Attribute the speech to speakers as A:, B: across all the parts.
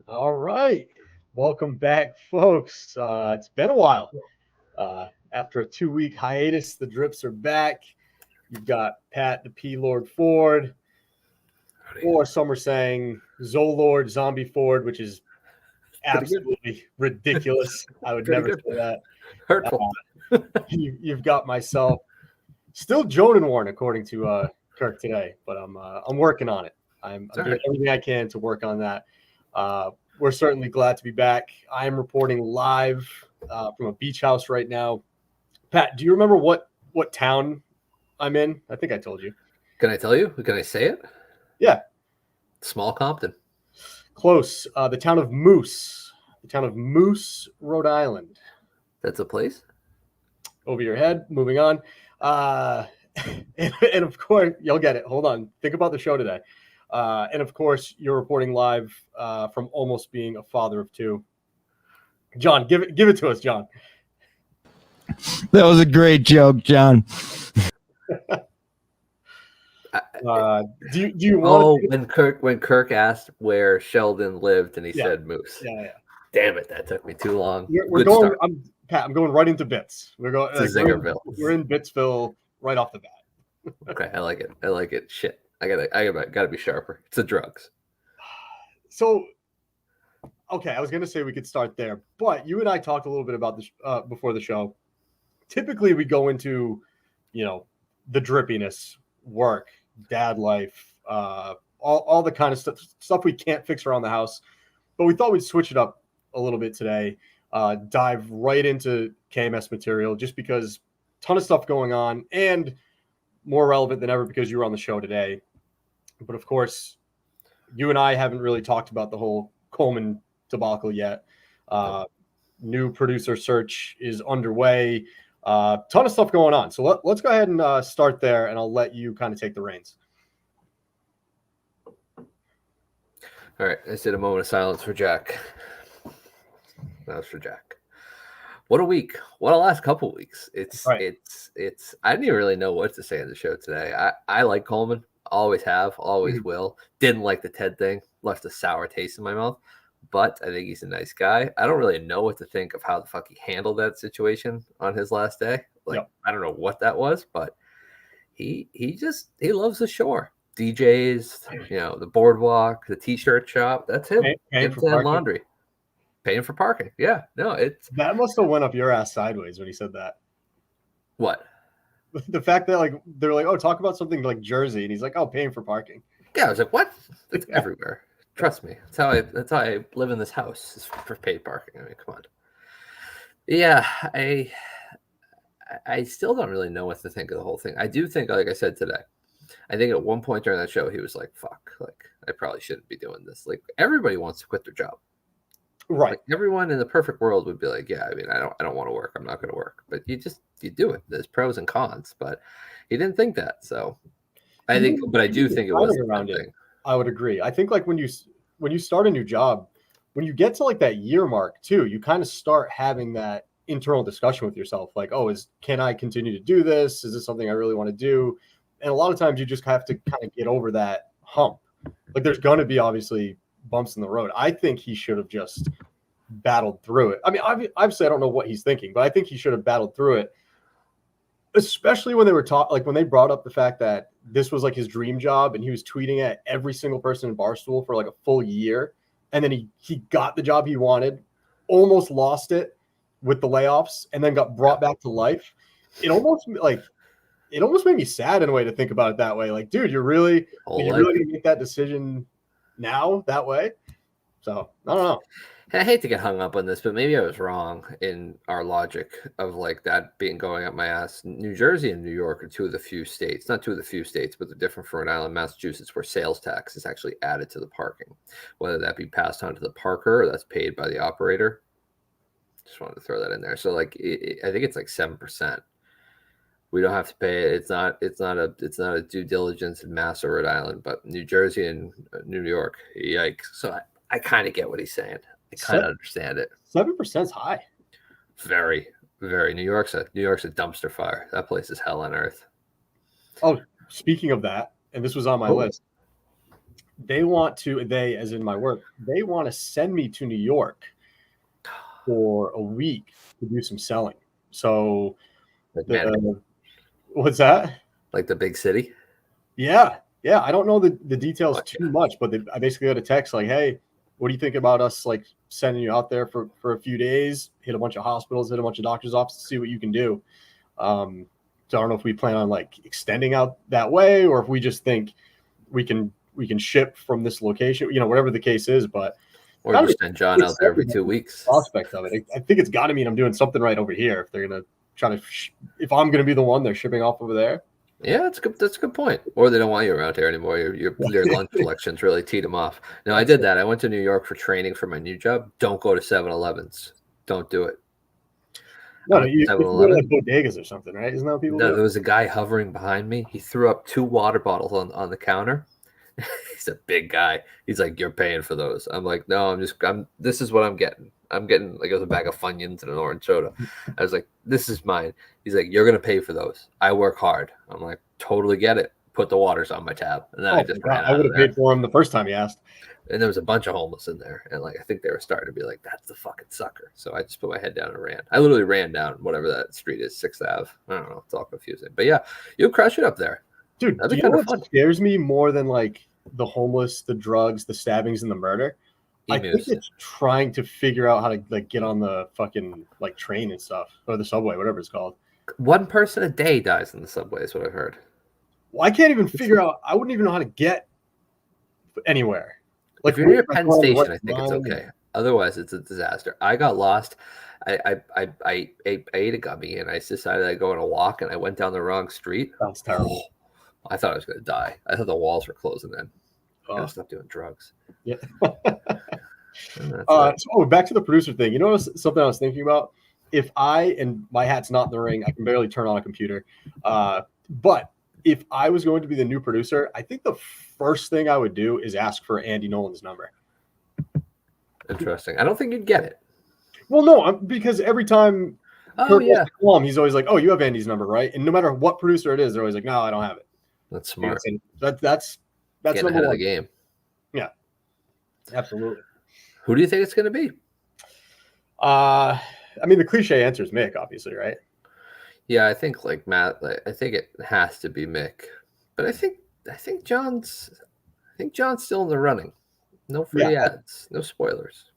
A: All right. Welcome back, folks. It's been a while. After a 2 week hiatus, the drips are back. You've got Pat the P Lord Ford,
B: Howdy.
A: or some are saying Zolord Zombie Ford, which is
B: Pretty good.
A: absolutely ridiculous. I would
B: Pretty
A: never
B: good.
A: say that.
B: Hurtful.
A: You've got myself, still Joan and Warren, according to Kirk today, but I'm working on it. I'm
B: All
A: doing
B: right.
A: everything I can to work on that. We're certainly glad to be back. I am reporting live from a beach house right now. Pat, do you remember what town I'm in? I think I told you.
B: Can I tell you? Can I say it?
A: Yeah,
B: Small Compton.
A: close. The town of Moose. The town of Moose, Rhode Island.
B: That's a place?
A: Over your head. Moving on. Uh, and of course, you'll get it. Hold on. Think about the show today. And of course, you're reporting live from almost being a father of two. John, give it to us, John.
C: That was a great joke, John.
A: Do you
B: Oh,
A: want to?
B: when Kirk asked where Sheldon lived and he
A: Yeah,
B: said Moose.
A: yeah.
B: Damn it, that took me too long.
A: We're
B: Good
A: going.
B: start.
A: Pat. I'm going right into bits. We're going.
B: It's a Zingerville.
A: We're in Bitsville right off the bat.
B: Okay, I like it. I like it. Shit. I gotta be sharper. It's the drugs.
A: So, okay, I was going to say we could start there, but you and I talked a little bit about this before the show. Typically, we go into, the drippiness, work, dad life, all the kind of stuff we can't fix around the house. But we thought we'd switch it up a little bit today, dive right into KMS material, just because ton of stuff going on and more relevant than ever because you were on the show today. But of course, you and I haven't really talked about the whole Coleman debacle yet. New producer search is underway. Ton of stuff going on. So let's go ahead and start there, and I'll let you kind of take the reins.
B: All right, I said a moment of silence for Jack. That was for Jack. What a week! What a last couple weeks! It's
A: Right.
B: it's. I didn't even really know what to say on the show today. I like Coleman. Always have. Always will. Didn't like the Ted thing. Left a sour taste in my mouth. But I think he's a nice guy. I don't really know what to think of how the fuck he handled that situation on his last day.
A: Yep.
B: I don't know what that was, but he loves the shore. DJs, the boardwalk, the t-shirt shop. That's him.
A: Paying for
B: Him and
A: parking.
B: laundry. Paying for parking. Yeah. No, it's
A: That must have went up your ass sideways when he said that.
B: what?
A: The fact that they're like, oh, talk about something like Jersey, and he's like, oh, paying for parking.
B: Yeah, I was like, what? It's everywhere. Trust me. That's how I live in this house, is for paid parking. I mean, come on. Yeah, I still don't really know what to think of the whole thing. I do think, like I said today, I think at one point during that show he was like, fuck, like I probably shouldn't be doing this. Like everybody wants to quit their job.
A: Right.
B: Like, everyone in the perfect world would be like, yeah, I mean, I don't want to work. I'm not going to work. But you do it. There's pros and cons, but he didn't think that. So I do think it was
A: around it. I would agree. I think when you start a new job, when you get to that year mark too, you kind of start having that internal discussion with yourself. Like, oh, can I continue to do this? Is this something I really want to do? And a lot of times you just have to kind of get over that hump. There's going to be obviously bumps in the road. I think he should have just battled through it. I mean, obviously I don't know what he's thinking, but I think he should have battled through it. Especially when they were when they brought up the fact that this was his dream job, and he was tweeting at every single person in Barstool for a full year, and then he got the job he wanted, almost lost it with the layoffs, and then got brought back to life. It almost made me sad in a way to think about it that way. Dude, you're really gonna make that decision now that way? So I don't know.
B: I hate to get hung up on this, but maybe I was wrong in our logic of that being going up my ass. New Jersey and New York are two of the few states, not two of the few states, but they're different from Rhode Island, Massachusetts, where sales tax is actually added to the parking, whether that be passed on to the parker or that's paid by the operator. Just wanted to throw that in there. So I think it's 7%. We don't have to pay it. It's not a due diligence in Mass or Rhode Island, but New Jersey and New York, yikes. So I kind of get what he's saying. I kind of understand it.
A: 7% is high.
B: Very, very. New York's a dumpster fire. That place is hell on earth.
A: Oh, speaking of that, and this was on my list. they as in my work, they want to send me to New York for a week to do some selling. So
B: Like man,
A: what's that?
B: like the big city.
A: Yeah. Yeah. I don't know the details
B: What?
A: too much, but I basically got a text like, hey, what do you think about us like sending you out there for a few days, hit a bunch of hospitals, hit a bunch of doctors' offices, see what you can do. So I don't know if we plan on like extending out that way or if we just think we can ship from this location, whatever the case is, but
B: Or
A: kind
B: just
A: of
B: send John out there every 2 weeks.
A: prospect of it. I think it's got to mean I'm doing something right over here if they're going to try to if I'm going to be the one they're shipping off over there.
B: Yeah, that's good. That's a good point. Or they don't want you around here anymore. Their lunch collections really teed them off. No, I did that. I went to New York for training for my new job. Don't go to 7-Elevens. Don't do it.
A: No, you go to
B: 7-Eleven.
A: like bodegas or something, right? Isn't that what people
B: No,
A: do?
B: there was a guy hovering behind me. He threw up 2 water bottles on the counter. He's a big guy. He's like, "You're paying for those." I'm like, "No, this is what I'm getting. I'm getting like it was a bag of Funyuns and an orange soda." I was like, "This is mine." He's like, "You're gonna pay for those. I work hard." I'm like, "Totally get it." Put the waters on my tab, and then I just ran
A: I
B: out
A: would
B: of
A: have
B: there.
A: paid for him the first time he asked.
B: And there was a bunch of homeless in there, and like I think they were starting to be like, "That's the fucking sucker." So I just put my head down and ran. I literally ran down whatever that street is, 6th Ave. I don't know. It's all confusing, but yeah, you'll crush it up there.
A: Dude,
B: That'd
A: do
B: be
A: you know
B: kind of
A: what
B: fun.
A: scares me more than like the homeless, the drugs, the stabbings, and the murder? I think
B: Emus.
A: it's trying to figure out how to like get on the fucking like train and stuff or the subway, whatever it's called.
B: 1 person a day dies in the subway is what I've heard.
A: Well, I can't even figure out. I wouldn't even know how to get anywhere. Like
B: If you're near
A: where
B: Penn
A: do I go on the
B: Station, I
A: right
B: think it's
A: line?
B: okay. Otherwise, it's a disaster. I got lost. I ate a gummy and I decided I'd go on a walk and I went down the wrong street.
A: Sounds terrible.
B: I thought I was going to die. I thought the walls were closing in. I
A: Oh,
B: gotta stop doing drugs.
A: yeah.
B: And that's it.
A: So back to the producer thing. You know something I was thinking about? If and my hat's not in the ring, I can barely turn on a computer. But if I was going to be the new producer, I think the first thing I would do is ask for Andy Nolan's number.
B: Interesting. I don't think you'd get it.
A: Well, no, because every time
B: Oh
A: Kurt wants
B: yeah,
A: to call him, he's always like, "Oh, you have Andy's number, right?" And no matter what producer it is, they're always like, "No, I don't have it."
B: that's smart.
A: That's
B: Getting
A: number
B: ahead of
A: one.
B: the game.
A: Yeah, absolutely.
B: Who do you think it's going to be?
A: I mean, the cliche answer is Mick, obviously, right?
B: Yeah, I think like Matt. I think it has to be Mick, but I think John's still in the running. No free ads, no spoilers.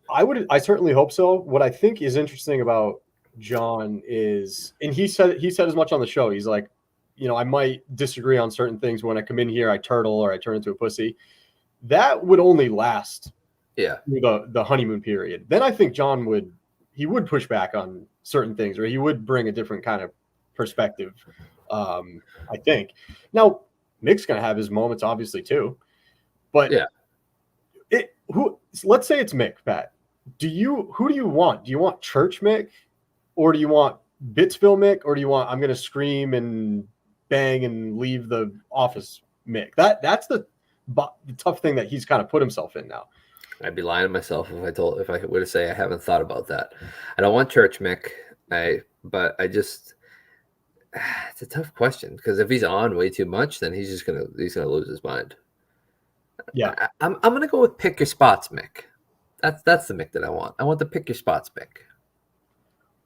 A: I certainly hope so. What I think is interesting about Jon is, and he said as much on the show. He's like, I might disagree on certain things. When I come in here, I turtle or I turn into a pussy. That would only last through the honeymoon period. Then I think Jon would push back on certain things, or he would bring a different kind of perspective. I think. Now, Mick's gonna have his moments, obviously, too. But let's say it's Mick, Pat. Who do you want? Do you want Church Mick, or do you want Bitsville Mick, or do you want I'm gonna scream and bang and leave the office Mick? That's the tough thing that he's kind of put himself in now.
B: I'd be lying to myself if I were to say I haven't thought about that. I don't want Church Mick, but it's a tough question because if he's on way too much, then he's gonna lose his mind.
A: Yeah,
B: I'm gonna go with pick your spots, Mick. That's the Mick that I want. I want the pick your spots, Mick.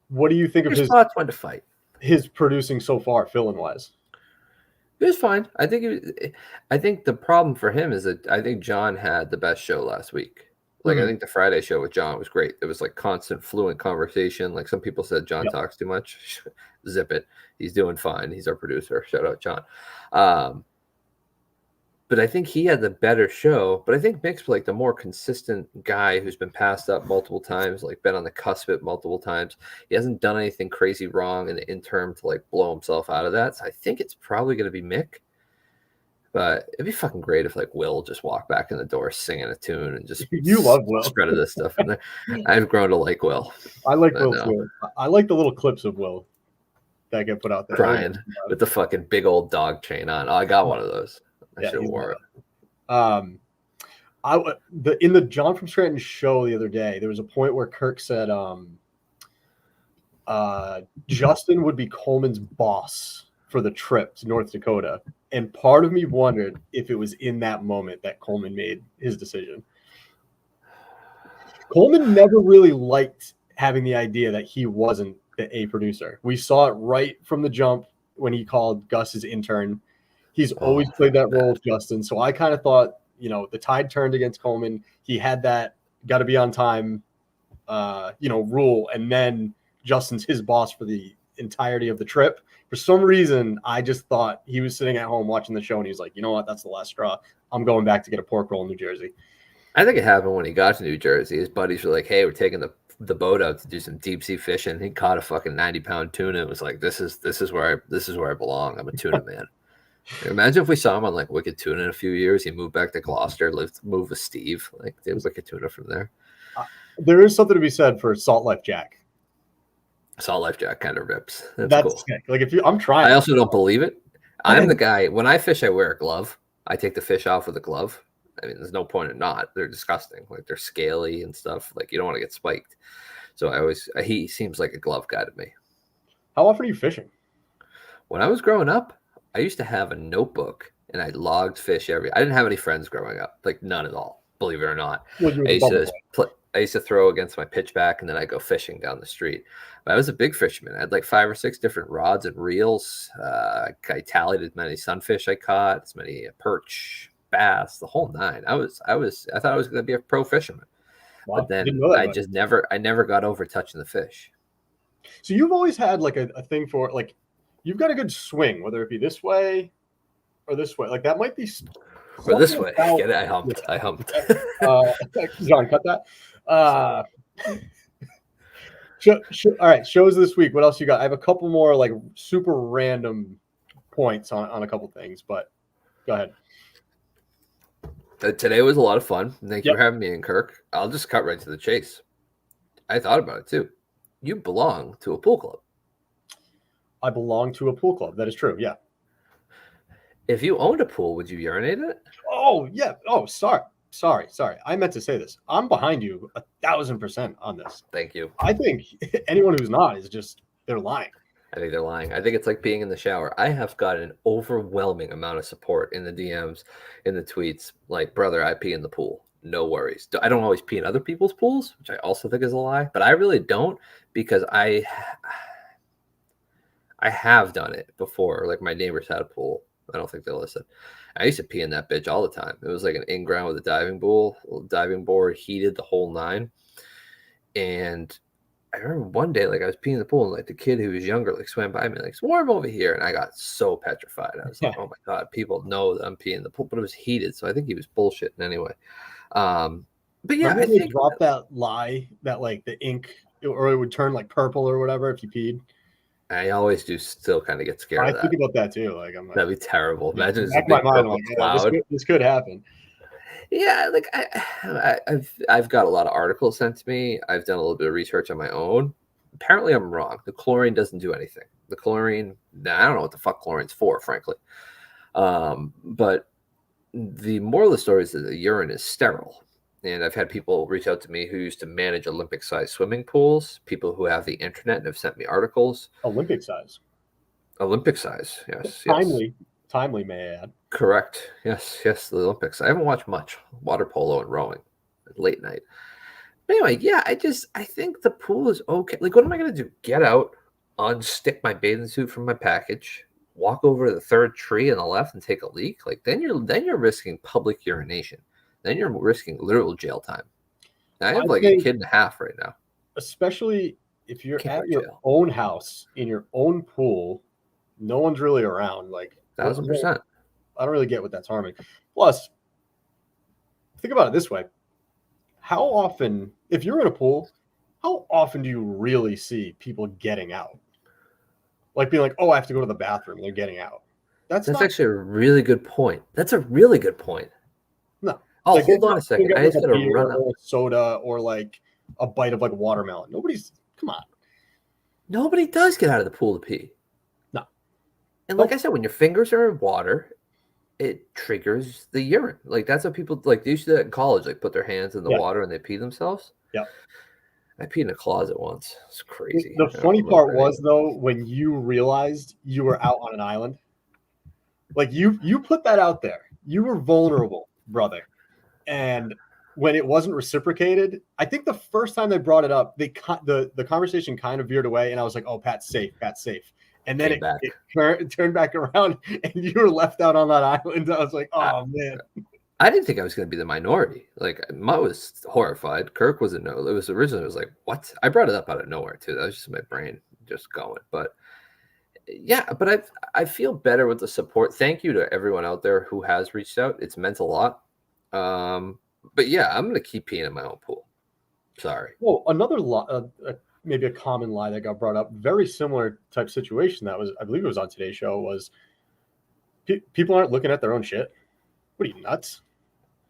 A: What do you think of his
B: spots when to fight?
A: His producing so far, fill-in wise?
B: It was fine. I think the problem for him is that I think Jon had the best show last week. Like I think the Friday show with Jon was great. It was like constant, fluent conversation. Like some people said, Jon talks too much. Zip it. He's doing fine. He's our producer. Shout out Jon. But I think he had the better show. But I think Mick's like the more consistent guy who's been passed up multiple times, like been on the cusp of it multiple times. He hasn't done anything crazy wrong in the interim to like blow himself out of that. So I think it's probably going to be Mick. But it'd be fucking great if like Will just walked back in the door singing a tune and just
A: you love Will.
B: Spread this stuff. I've grown to like Will.
A: I like Will too. I like the little clips of Will that get put out there.
B: Crying with the fucking big old dog chain on. Oh, I got one of those. I should have wore
A: it. In the Jon from Scranton show the other day, there was a point where Kirk said Justin would be Coleman's boss for the trip to North Dakota. And part of me wondered if it was in that moment that Coleman made his decision. Coleman never really liked having the idea that he wasn't the A producer. We saw it right from the jump when he called Gus his intern. He's always played that role with Justin. So I kind of thought, the tide turned against Coleman. He had that got to be on time, rule. And then Justin's his boss for the entirety of the trip. For some reason, I just thought he was sitting at home watching the show and he's like, you know what? That's the last straw. I'm going back to get a pork roll in New Jersey.
B: I think it happened when he got to New Jersey. His buddies were like, hey, we're taking the boat out to do some deep sea fishing. He caught a fucking 90-pound tuna. It was like, this is where I belong. I'm a tuna man. Imagine if we saw him on like Wicked Tuna in a few years. He moved back to Gloucester, moved with Steve. Like there was Wicked Tuna from there.
A: There is something to be said for Salt Life Jack.
B: Salt Life Jack kind of rips.
A: That's
B: cool.
A: Sick. Like I'm trying.
B: I also don't believe it. I'm the guy, when I fish, I wear a glove. I take the fish off with a glove. I mean, there's no point in not. They're disgusting. Like they're scaly and stuff. Like you don't want to get spiked. So he seems like a glove guy to me.
A: How often are you fishing?
B: When I was growing up, I used to have a notebook and I logged fish I didn't have any friends growing up, like none at all, believe it or not.
A: Well,
B: I used to throw against my pitchback and then I go fishing down the street. But I was a big fisherman. I had like 5 or 6 different rods and reels. I tallied as many sunfish I caught, as many perch, bass, the whole 9. I thought I was going to be a pro fisherman. Wow, but then I never got over touching the fish.
A: So you've always had like a thing for like, you've got a good swing, whether it be this way or this way. Like that might be.
B: Or this way. Get it? I humped.
A: John, cut that. All right, shows this week. What else you got? I have a couple more like super random points on a couple things, but go ahead.
B: Today was a lot of fun. Thank you for having me in, Kirk. I'll just cut right to the chase. I thought about it too. You belong to a pool club.
A: I belong to a pool club. That is true. Yeah.
B: If you owned a pool, would you urinate in it?
A: Oh, yeah. Oh, sorry. I meant to say this. I'm behind you 1,000% on this.
B: Thank you.
A: I think anyone who's not is they're lying.
B: I think they're lying. I think it's like being in the shower. I have got an overwhelming amount of support in the DMs, in the tweets. Like, brother, I pee in the pool. No worries. I don't always pee in other people's pools, which I also think is a lie. But I really don't, because I have done it before. Like my neighbors had a pool. I don't think they'll listen. I used to pee in that bitch all the time. It was like an in-ground with a diving board, heated the whole 9. And I remember one day, like I was peeing in the pool, and like the kid who was younger, like swam by me, like, it's warm over here. And I got so petrified. I was like, oh my God, people know that I'm peeing in the pool, but it was heated. So I think he was bullshitting anyway. But yeah,
A: I think dropped that lie that like the ink, or it would turn like purple or whatever if you peed.
B: I always do still kind of get scared of that.
A: I think about that too. Like I'm like,
B: that'd be terrible. Imagine it's a big
A: my mind,
B: purple
A: like,
B: cloud.
A: This could happen.
B: Yeah, like I've got a lot of articles sent to me. I've done a little bit of research on my own. Apparently, I'm wrong. The chlorine doesn't do anything. The chlorine, I don't know what the fuck chlorine's for, frankly. But the moral of the story is that the urine is sterile. And I've had people reach out to me who used to manage Olympic-sized swimming pools, people who have the internet and have sent me articles.
A: Olympic size,
B: yes.
A: Timely, may I add.
B: Correct. Yes, the Olympics. I haven't watched much water polo and rowing late night. But anyway, yeah, I think the pool is okay. Like, what am I going to do? Get out, unstick my bathing suit from my package, walk over to the third tree on the left and take a leak? Like, then you're risking public urination. Then you're risking literal jail time. I have like a kid and a half right now.
A: Especially if you're at your own house, in your own pool, no one's really around. Like
B: 1,000%.
A: I don't really get what that's harming. Plus, think about it this way. How often, if you're in a pool, how often do you really see people getting out? Like being like, oh, I have to go to the bathroom. They're getting out. That's
B: actually a really good point. That's a really good point.
A: No.
B: Oh, like, hold on a second. I just got to run up.
A: Or soda or like a bite of like watermelon. Come on.
B: Nobody does get out of the pool to pee.
A: No.
B: And like I said, when your fingers are in water, it triggers the urine. Like that's what people like. They used to do that in college, like put their hands in the water and they pee themselves.
A: Yeah.
B: I peed in a closet once. It's crazy.
A: The
B: I don't
A: funny
B: remember
A: part
B: any
A: was
B: of it.
A: though when you realized you were out on an island, like you put that out there. You were vulnerable, brother. And when it wasn't reciprocated, I think the first time they brought it up, the conversation kind of veered away, and I was like, "Oh, Pat's safe, Pat's safe." And then
B: Came back.
A: it turned back around, and you were left out on that island. I was like,
B: I,
A: "Oh man."
B: I didn't think I was going to be the minority. Like, Mutt was horrified. Kirk was a no. It was originally, it was like, what? I brought it up out of nowhere, too. That was just my brain just going. But yeah, but I feel better with the support. Thank you to everyone out there who has reached out. It's meant a lot. But yeah, I'm going to keep peeing in my own pool. Sorry.
A: Well, another maybe a common lie that got brought up, very similar type situation that was, I believe it was on today's show, was people aren't looking at their own shit. What are you, nuts?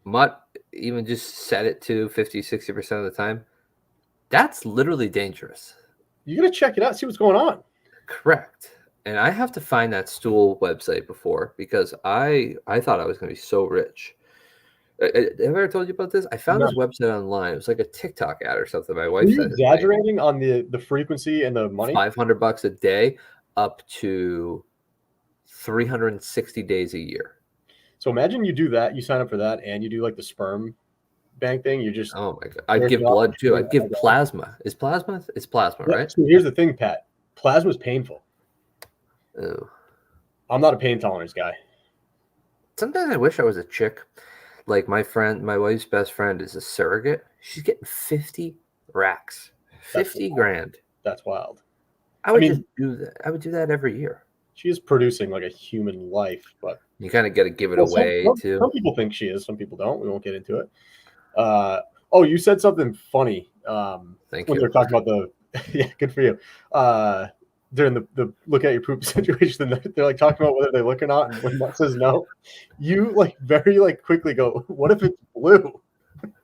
B: Mutt even just set it to 50, 60% of the time. That's literally dangerous.
A: You got to check it out, see what's going on.
B: Correct. And I have to find that stool website before because I thought I was going to be so rich. Have I ever told you about this? I found
A: No.
B: this website online. It was like a TikTok ad or something. My
A: Are
B: wife
A: you
B: said
A: exaggerating on the frequency and the money?
B: $500 a day up to 360 days a year.
A: So imagine you do that, you sign up for that, and you do like the sperm bank thing. You just
B: Oh my God. I'd give blood too. I'd give plasma. Is plasma? It's plasma,
A: yeah,
B: right?
A: so here's the thing, Pat. Plasma's painful.
B: Ooh.
A: I'm not a pain tolerance guy.
B: Sometimes I wish I was a chick. Like my wife's best friend is a surrogate. She's getting 50 racks, 50 grand.
A: That's wild.
B: I would just do that. I would do that every year.
A: She is producing like a human life, but
B: you kind of got to give it away too.
A: Some people think she is. Some people don't. We won't get into it. Oh, you said something funny.
B: Thank
A: when
B: you.
A: they were talking about the yeah, good for you. During the look at your poop situation, they're like talking about whether they look or not, and when Mutt says no, you like very like quickly go, "What if it's blue?"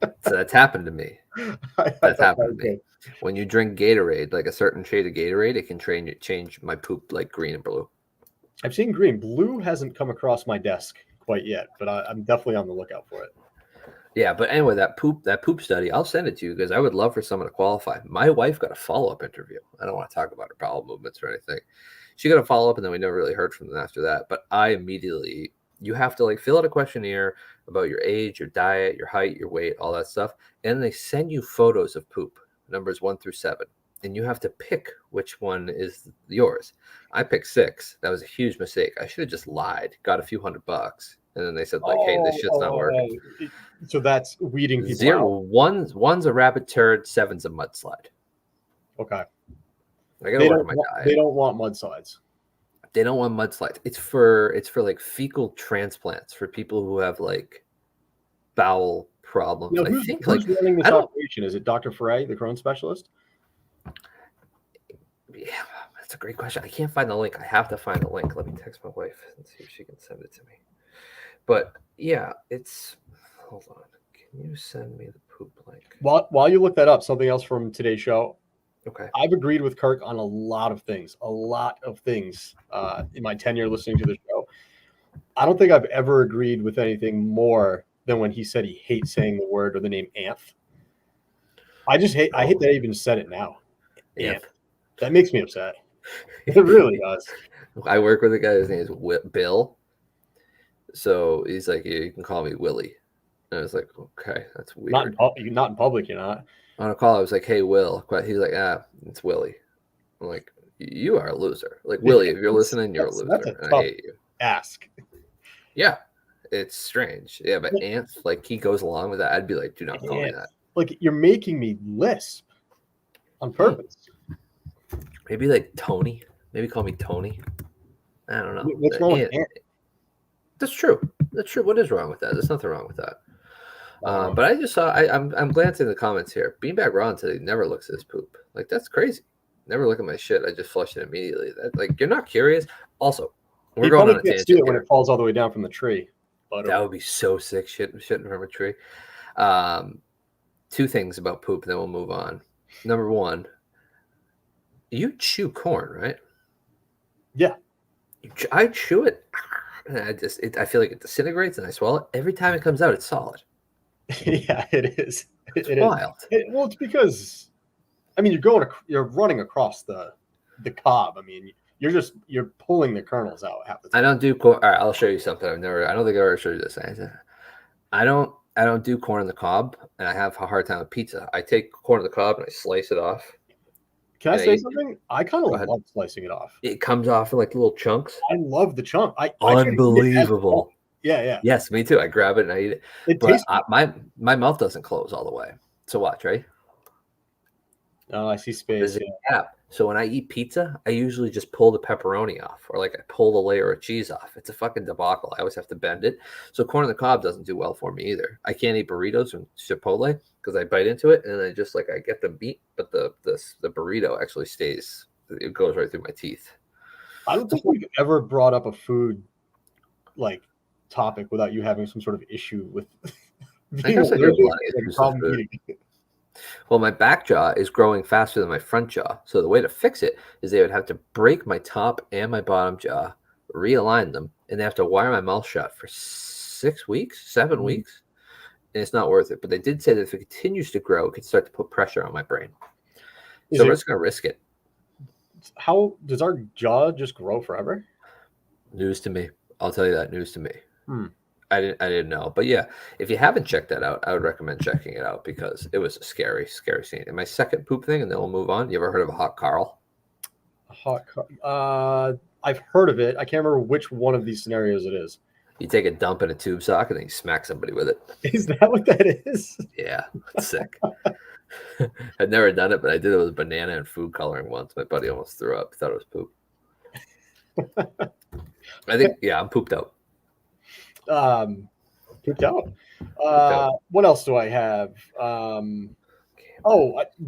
B: So that's happened to me. That's happened to me. When you drink Gatorade, like a certain shade of Gatorade, it can change my poop like green and blue.
A: I've seen green. Blue hasn't come across my desk quite yet, but I'm definitely on the lookout for it.
B: Yeah, but anyway, that poop study, I'll send it to you because I would love for someone to qualify. My wife got a follow-up interview. I don't want to talk about her bowel movements or anything. She got a follow-up, and then we never really heard from them after that. But you have to like fill out a questionnaire about your age, your diet, your height, your weight, all that stuff, and they send you photos of poop, numbers 1 through 7, and you have to pick which one is yours. I picked 6. That was a huge mistake. I should have just lied, got a few $100, and then they said like, "Hey, this shit's not working."
A: So that's weeding people
B: 0.
A: out.
B: One's a rabbit turd, 7's a mudslide.
A: Okay.
B: I gotta work on my diet.
A: They don't want mudslides.
B: They don't want mudslides. It's for like fecal transplants for people who have like bowel problems.
A: Now,
B: I think
A: who's
B: like
A: running this operation? Is it Dr. Frey, the Crohn specialist?
B: Yeah, that's a great question. I can't find the link. I have to find the link. Let me text my wife and see if she can send it to me. But yeah, hold on. Can you send me the poop link?
A: While you look that up, something else from today's show.
B: Okay.
A: I've agreed with Kirk on a lot of things in my tenure listening to the show. I don't think I've ever agreed with anything more than when he said he hates saying the word or the name Anth. I hate that I even said it now. Anth. That makes me upset. It really does.
B: I work with a guy, his name is Bill. So he's like, "Yeah, you can call me Willie." And I was like, "Okay, that's weird."
A: Not in public, you're not.
B: On a call, I was like, "Hey, Will." He's like, "It's Willie." I'm like, "You are a loser." Like, Willie, if you're listening, you're a loser.
A: That's a
B: and
A: tough
B: I hate you.
A: Ask.
B: Yeah, it's strange. Yeah, but Anth, like, he goes along with that. I'd be like, "Do not call me that."
A: Like, you're making me lisp on purpose.
B: Maybe like Tony. Maybe call me Tony. I don't know.
A: What's wrong with Anth?
B: That's true. That's true. What is wrong with that? There's nothing wrong with that. But I just saw. I'm glancing the comments here. Beanbag Ron said he never looks at his poop. Like, that's crazy. Never look at my shit. I just flush it immediately. Like, you're not curious. Also, we're going on a tangent here.
A: When it falls all the way down from the tree.
B: That would be so sick. Shitting from a tree. 2 things about poop, then we'll move on. Number 1, you chew corn, right?
A: Yeah.
B: I chew it. And I feel like it disintegrates, and I swallow it. Every time it comes out, it's solid.
A: Yeah, it is.
B: It's wild.
A: Well, it's because I mean, you're running across the cob. I mean, you're pulling the kernels out half the
B: I
A: time.
B: don't do corn. All right, I'll show you something. I don't think I've ever showed you this. I don't do corn on the cob, and I have a hard time with pizza. I take corn on the cob and I slice it off.
A: Can I
B: And
A: say something? I kind
B: Go
A: of
B: ahead.
A: love slicing it off.
B: It comes off in like little chunks.
A: I love the chunk. I can't eat it as a
B: Unbelievable.
A: whole. Yeah.
B: Yes, me too. I grab it and I eat it.
A: It
B: But
A: tastes.
B: my mouth doesn't close all the way. So watch, right?
A: Oh, I see space.
B: There's a
A: Yeah.
B: gap. So when I eat pizza, I usually just pull the pepperoni off, or like I pull the layer of cheese off. It's a fucking debacle. I always have to bend it. So corn on the cob doesn't do well for me either. I can't eat burritos from Chipotle because I bite into it and then I get the meat, but the burrito actually stays. It goes right through my teeth.
A: I don't think we've ever brought up a food like topic without you having some sort of issue with being
B: guess I do have a lot of
A: allergic and
B: issues with
A: problem
B: food.
A: eating.
B: Well, my back jaw is growing faster than my front jaw. So the way to fix it is they would have to break my top and my bottom jaw, realign them, and they have to wire my mouth shut for 6 weeks, 7 weeks. And it's not worth it. But they did say that if it continues to grow, it could start to put pressure on my brain. So we're just going to risk it.
A: How does our jaw just grow forever?
B: News to me. I'll tell you that. News to me. I didn't know. But yeah, if you haven't checked that out, I would recommend checking it out because it was a scary, scary scene. And my second poop thing, and then we'll move on. You ever heard of a hot Carl?
A: I've heard of it. I can't remember which one of these scenarios it is.
B: You take a dump in a tube sock and then you smack somebody with it.
A: Is that what that is?
B: Yeah, it's sick. I've never done it, but I did it with banana and food coloring once. My buddy almost threw up. Thought it was poop. I think, yeah, I'm pooped out.
A: Pooped out. What else do I have?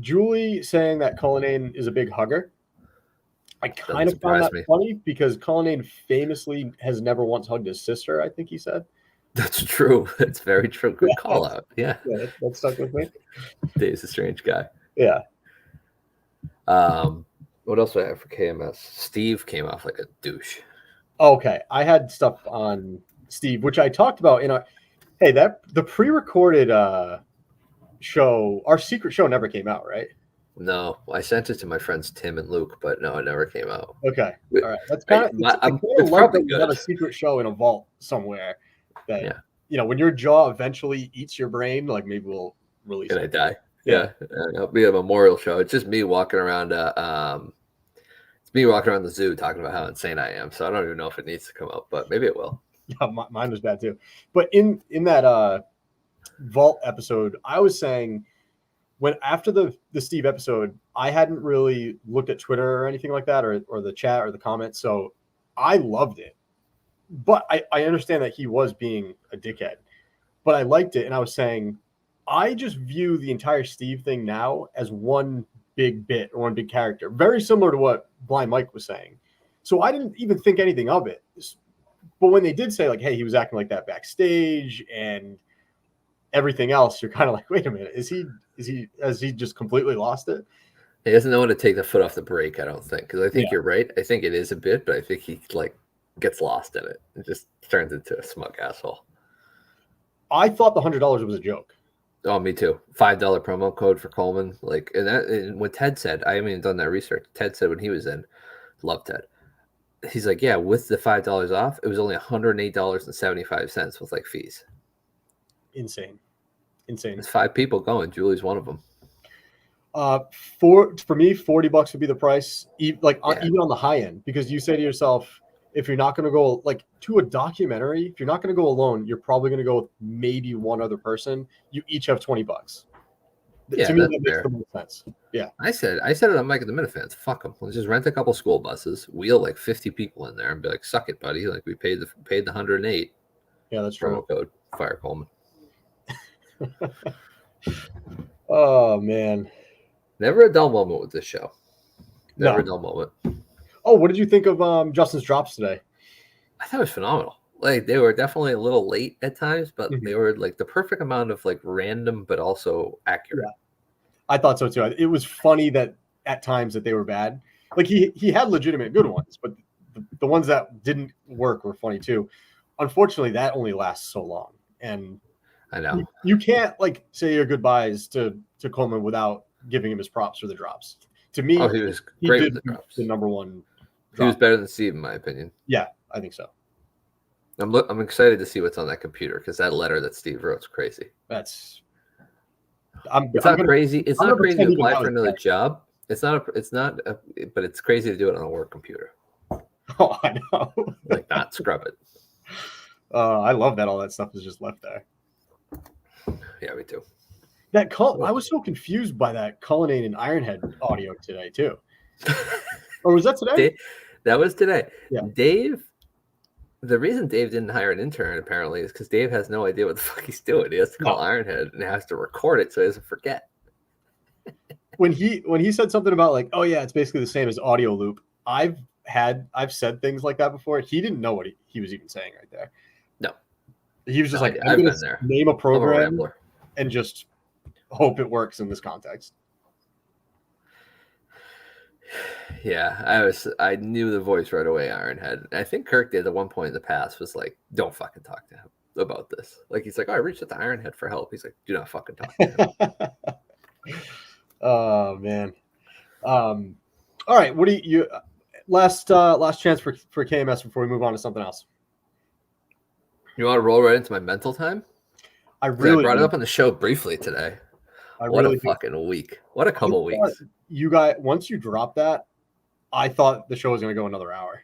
A: Julie saying that Cullinane is a big hugger. I kind of found that funny because Cullinane famously has never once hugged his sister, I think he said.
B: That's true. That's very true. Good call out. Yeah.
A: That stuck with me.
B: Dave's a strange guy.
A: Yeah.
B: What else do I have for KMS? Steve came off like a douche.
A: Okay. I had stuff on Steve, which I talked about in the pre-recorded show, our secret show never came out, right?
B: No, I sent it to my friends Tim and Luke, but no, it never came out.
A: Okay. All right. That's kind of
B: it's probably good.
A: Have a secret show in a vault somewhere that when your jaw eventually eats your brain, like maybe we'll release it.
B: And I die. Yeah. It'll be a memorial show. It's just me walking around it's me walking around the zoo talking about how insane I am. So I don't even know if it needs to come out, but maybe it will.
A: Yeah, mine was bad too. But in that vault episode, I was saying when after the Steve episode, I hadn't really looked at Twitter or anything like that, or the chat or the comments. So I loved it. But I understand that he was being a dickhead. But I liked it, and I was saying I just view the entire Steve thing now as one big bit or one big character, very similar to what Blind Mike was saying. So I didn't even think anything of it. But when they did say, like, hey, he was acting like that backstage and everything else, you're kind of like, wait a minute, has he just completely lost it?
B: He doesn't know when to take the foot off the brake, I don't think. Because I think you're right. I think it is a bit, but I think he gets lost in it. It just turns into a smug asshole.
A: I thought the $100 was a joke.
B: Oh, me too. $5 promo code for Coleman. And when Ted said, I haven't even done that research. Ted said when he was in, love Ted. He's like, yeah, with the $5 off, it was only $108.75 with fees.
A: Insane.
B: There's 5 people going. Julie's one of them.
A: For me, $40 would be the price, even on the high end, because you say to yourself, if you're not going to go to a documentary, if you're not going to go alone, you're probably going to go with maybe one other person. You each have $20.
B: Yeah,
A: to me,
B: that
A: makes the most sense. Yeah.
B: I said it on Mike at the Minifans. Fuck them. Let's just rent a couple school buses, wheel 50 people in there, and be like, "Suck it, buddy." We paid the 108.
A: Yeah, that's true.
B: Promo code Fire Coleman.
A: Oh man,
B: never a dull moment with this show. Never a dull moment.
A: Oh, what did you think of Justin's drops today?
B: I thought it was phenomenal. They were definitely a little late at times, but they were the perfect amount of random but also accurate.
A: Yeah. I thought so too. It was funny that at times that they were bad. He had legitimate good ones, but the ones that didn't work were funny too. Unfortunately, that only lasts so long, and
B: I know
A: you can't say your goodbyes to Coleman without giving him his props for the drops. To me,
B: Oh, he was
A: he
B: great
A: did
B: with the drops.
A: the number one.
B: He was
A: Drop.
B: better than Steve, in my opinion.
A: Yeah, I think so.
B: I'm excited to see what's on that computer because that letter that Steve wrote is crazy.
A: It's
B: not crazy. It's
A: I'm
B: not
A: gonna
B: crazy
A: pretend
B: to
A: even
B: apply
A: have
B: for
A: it
B: another
A: back.
B: job. But it's crazy to do it on a work computer.
A: Oh, I know.
B: Like not scrub it.
A: I love that all that stuff is just left there.
B: Yeah, me too.
A: I was so confused by that Cullinane and Ironhead audio today too. Or was that today?
B: That was today.
A: Yeah.
B: Dave. The reason Dave didn't hire an intern apparently is because Dave has no idea what the fuck he's doing. He has to call Ironhead and has to record it so he doesn't forget.
A: When he said something about like, oh yeah, it's basically the same as audio loop. I've said things like that before. He didn't know what he was even saying right there.
B: No.
A: He was just
B: No,
A: like,
B: I've
A: I'm
B: been
A: gonna
B: there.
A: name a program
B: I'm a
A: and just hope it works in this context.
B: Yeah, I knew the voice right away, Ironhead. I think Kirk did at one point in the past was like, don't fucking talk to him about this. Like he's like, oh, I reached out to Ironhead for help. He's like, do not fucking talk to him.
A: Oh man. All right. What do you last chance for KMS before we move on to something else?
B: You want to roll right into my mental time?
A: I brought
B: it up on the show briefly today. What a fucking week. What a couple weeks.
A: You guys, once you drop that, I thought the show was going to go another hour.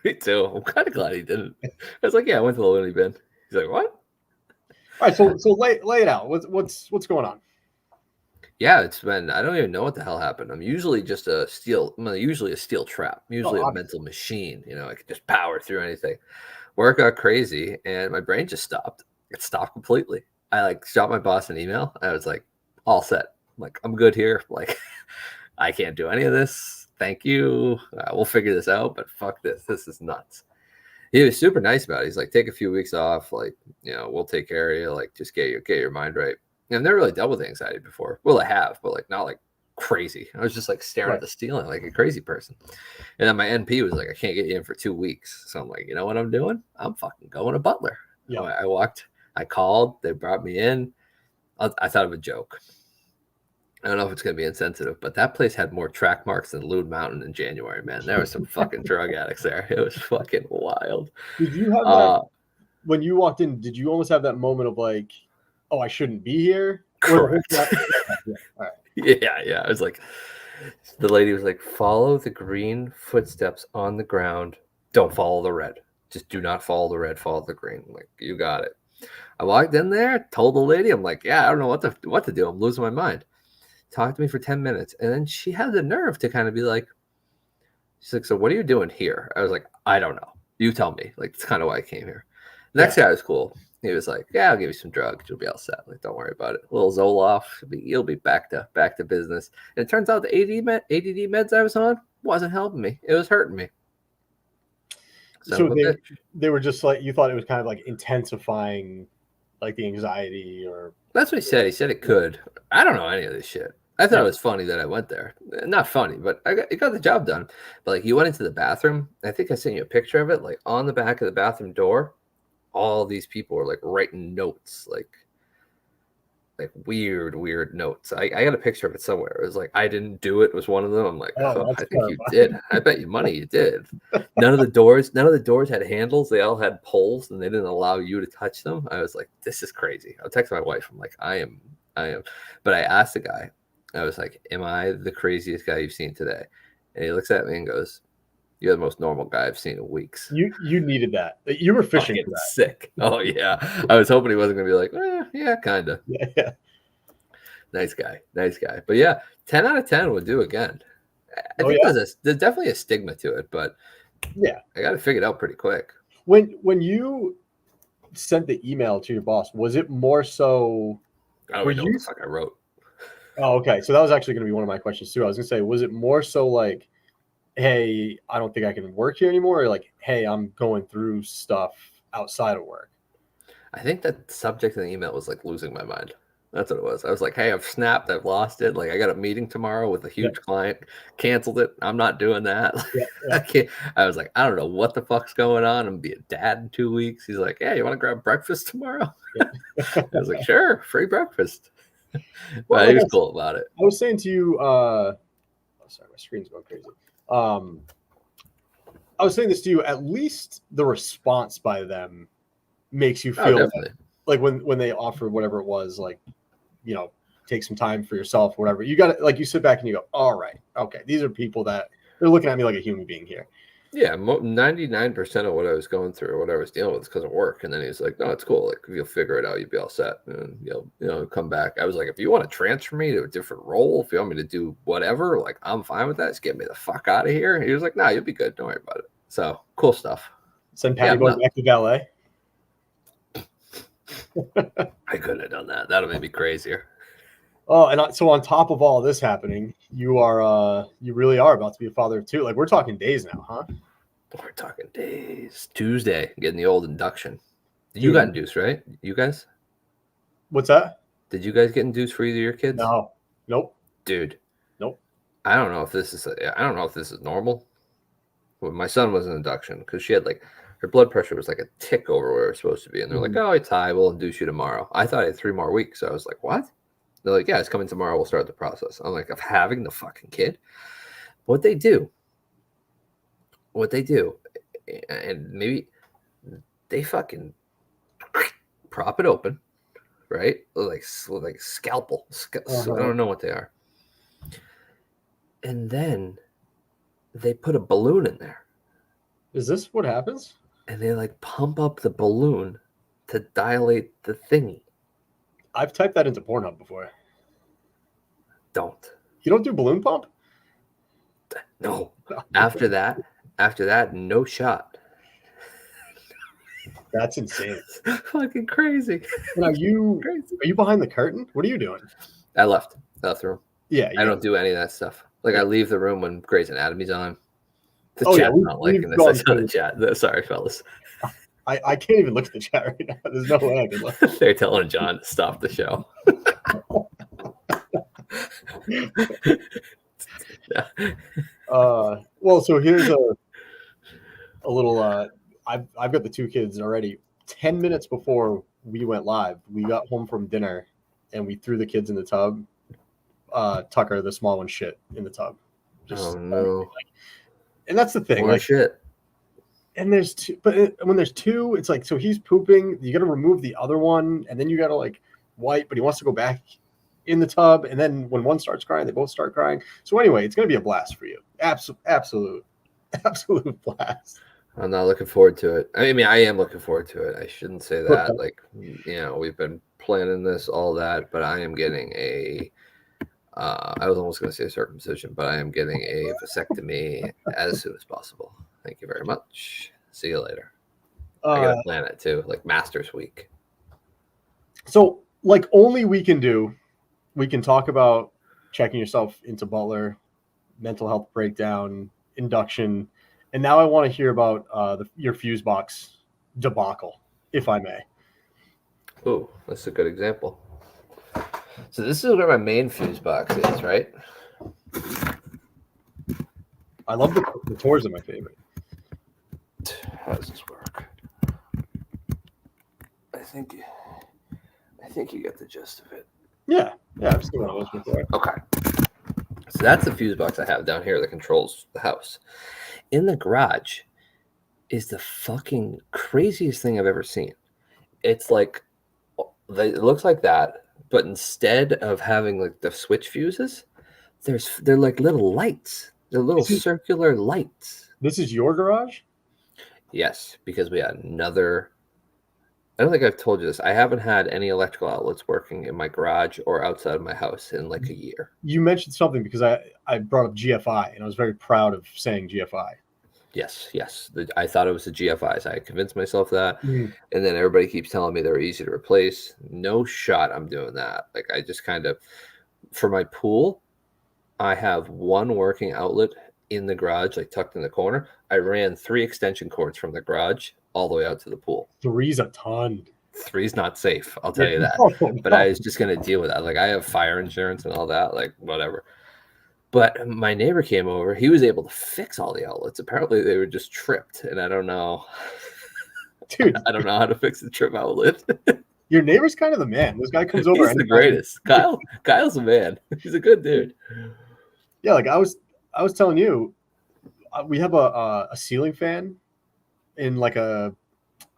B: Me too. I'm kind of glad he didn't. I was like, yeah, I went to the loony bin. He's like, what?
A: All right, so lay it out. What's going on?
B: Yeah, it's been. I don't even know what the hell happened. I'm usually just a steel trap. Usually a mental machine. You know, I could just power through anything. Work got crazy, and my brain just stopped. It stopped completely. I like shot my boss an email. I was like, all set. Like, I'm good here. Like, I can't do any of this. Thank you. We'll figure this out. But fuck this. This is nuts. He was super nice about it. He's like, take a few weeks off. Like, you know, we'll take care of you. Like, just get your mind right. And I've never really dealt with anxiety before. Well, I have, but like not like crazy. I was just like staring at the ceiling like a crazy person. And then my NP was like, I can't get you in for 2 weeks. So I'm like, you know what I'm doing? I'm fucking going to Butler. Yeah. I called. They brought me in. I thought of a joke. I don't know if it's going to be insensitive, but that place had more track marks than Loon Mountain in January, man. There were some fucking drug addicts there. It was fucking wild.
A: Did you have that when you walked in? Did you almost have that moment of like, oh, I shouldn't be here?
B: Correct. Yeah. I was like, the lady was like, follow the green footsteps on the ground. Don't follow the red. Just do not follow the red. Follow the green. I'm like, you got it. I walked in there, told the lady, I'm like, yeah, I don't know what to do. I'm losing my mind. Talked to me for 10 minutes. And then she had the nerve to kind of be like, she's like, so what are you doing here? I was like, I don't know. You tell me. Like, it's kind of why I came here. The next guy was cool. He was like, yeah, I'll give you some drugs. You'll be all set. Like, don't worry about it. A little Zoloft. You'll be back to business. And it turns out the ADD meds I was on wasn't helping me. It was hurting me.
A: So they were just like, you thought it was kind of like intensifying like the anxiety or.
B: That's what he said. He said it could. I don't know any of this shit. I thought it was funny that I went there. Not funny, but it got the job done. But like, you went into the bathroom. I think I sent you a picture of it. Like on the back of the bathroom door, all these people were like writing notes, like weird notes. I got a picture of it somewhere. It was like, I didn't do it was one of them. I'm like, I think you did. I bet you money you did. None of the doors had handles. They all had poles and they didn't allow you to touch them. I was like, this is crazy. I'll text my wife. I'm like, I am. But I asked the guy, I was like, am I the craziest guy you've seen today? And he looks at me and goes, you're the most normal guy I've seen in weeks.
A: You needed that. You were fishing for that.
B: Sick. Oh yeah. I was hoping he wasn't gonna be like, yeah, kind of.
A: Yeah.
B: Nice guy. But yeah, 10 out of 10 would do again. I think there's definitely a stigma to it, but
A: yeah,
B: I got to figure it out pretty quick.
A: When you sent the email to your boss, was it more so?
B: I don't know what the fuck I wrote.
A: Oh, okay. So that was actually going to be one of my questions too. I was going to say, was it more so like, hey, I don't think I can work here anymore, or like, hey, I'm going through stuff outside of work?
B: I think that subject of the email was like losing my mind. That's what it was. I was like, hey, I've snapped. I've lost it. Like, I got a meeting tomorrow with a huge client. Canceled it. I'm not doing that. I was like, I don't know what the fuck's going on. I'm going to be a dad in 2 weeks. He's like, yeah, you want to grab breakfast tomorrow? I was like, sure. Free breakfast.
A: Well,
B: But he
A: like
B: was cool about it.
A: I was saying to you, sorry, my screen's going crazy. I was saying this to you. At least the response by them makes you
B: Oh,
A: feel
B: definitely.
A: like when they offer whatever it was, like, you know, take some time for yourself, whatever. You got to, like, you sit back and you go, all right, okay, these are people that they're looking at me like a human being here.
B: Yeah, 99% of what I was going through or what I was dealing with is because of work. And then he's like, "No, it's cool. Like, if you'll figure it out, you'll be all set, and you'll come back." I was like, "If you want to transfer me to a different role, if you want me to do whatever, like, I'm fine with that. Just get me the fuck out of here." He was like, "No, you'll be good. Don't worry about it." So cool stuff.
A: Send Patty Boy back to valet.
B: I couldn't have done that. That'll make me crazier.
A: Oh, and so on top of all this happening, you really are about to be a father of two. Like, we're talking days now, huh?
B: We're talking days. Tuesday, getting the old induction. You got induced, right? You guys?
A: What's that?
B: Did you guys get induced for either of your kids?
A: No. Nope.
B: Dude.
A: Nope.
B: I don't know if this is normal. Well, my son was an induction because she had like her blood pressure was like a tick over where it was supposed to be, and they're like, "Oh, it's high. We'll induce you tomorrow." I thought I had 3 more weeks. So I was like, "What?" They're like, "Yeah, it's coming tomorrow. We'll start the process." I'm like, "Of having the fucking kid?" What they do, and maybe they fucking prop it open, right? Like scalpel. I don't know what they are. And then they put a balloon in there.
A: Is this what happens?
B: And they like pump up the balloon to dilate the thingy.
A: I've typed that into Pornhub before.
B: Don't.
A: You don't do balloon pump?
B: No. After that, no shot.
A: That's insane.
B: Fucking crazy.
A: And are you behind the curtain? What are you doing?
B: I left the room.
A: Yeah.
B: I don't do any of that stuff. Like, I leave the room when Grey's Anatomy's on. The
A: chat's
B: not liking this. I saw the chat. Sorry, fellas.
A: I can't even look at the chat right now. There's no way I can look.
B: They're telling John to stop the show.
A: Yeah. Well, so here's a little. I've got the 2 kids already. 10 minutes before we went live, we got home from dinner, and we threw the kids in the tub. Tucker, the small one, shit in the tub.
B: Oh no!
A: And that's the thing.
B: More shit.
A: And there's 2, but when there's 2, it's like, so he's pooping. You got to remove the other one, and then you got to like wipe. But he wants to go back in the tub, and then when one starts crying, they both start crying. So anyway, it's going to be a blast for you. Absolute blast.
B: I'm not looking forward to it. I mean, I am looking forward to it. I shouldn't say that. Like, we've been planning this, all that, but I am getting a. I was almost going to say circumcision, but I am getting a vasectomy as soon as possible. Thank you very much. See you later. I got to plan it too, like Masters Week.
A: So, like, only we can talk about checking yourself into Butler, mental health breakdown, induction, and now I want to hear about your fuse box debacle, if I may.
B: Ooh, that's a good example. So this is where my main fuse box is, right?
A: I love the tours are my favorite.
B: How does this work? I think you get the gist of it.
A: Yeah, I've seen one of those before.
B: Okay. So that's the fuse box I have down here that controls the house. In the garage is the fucking craziest thing I've ever seen. It's like, it looks like that, but instead of having like the switch fuses, they're like little lights. They're little circular lights.
A: This is your garage?
B: Yes, because we had another. I don't think I've told you this. I haven't had any electrical outlets working in my garage or outside of my house in like a year.
A: You mentioned something because I brought up GFI, and I was very proud of saying GFI.
B: Yes. I thought it was the GFIs. I convinced myself that. And then everybody keeps telling me they're easy to replace. No shot I'm doing that. Like, I just kind of, for my pool, I have one working outlet in the garage, like tucked in the corner. I ran 3 extension cords from the garage all the way out to the pool.
A: 3's a ton.
B: 3's not safe, I'll tell you that. But I was just going to deal with that. Like, I have fire insurance and all that, like, whatever. But my neighbor came over. He was able to fix all the outlets. Apparently, they were just tripped, and I don't know.
A: Dude,
B: I don't know how to fix the trip outlet.
A: Your neighbor's kind of the man. This guy comes over.
B: He's the greatest. Kyle's a man. He's a good dude.
A: Yeah, like I was telling you, we have a ceiling fan in like I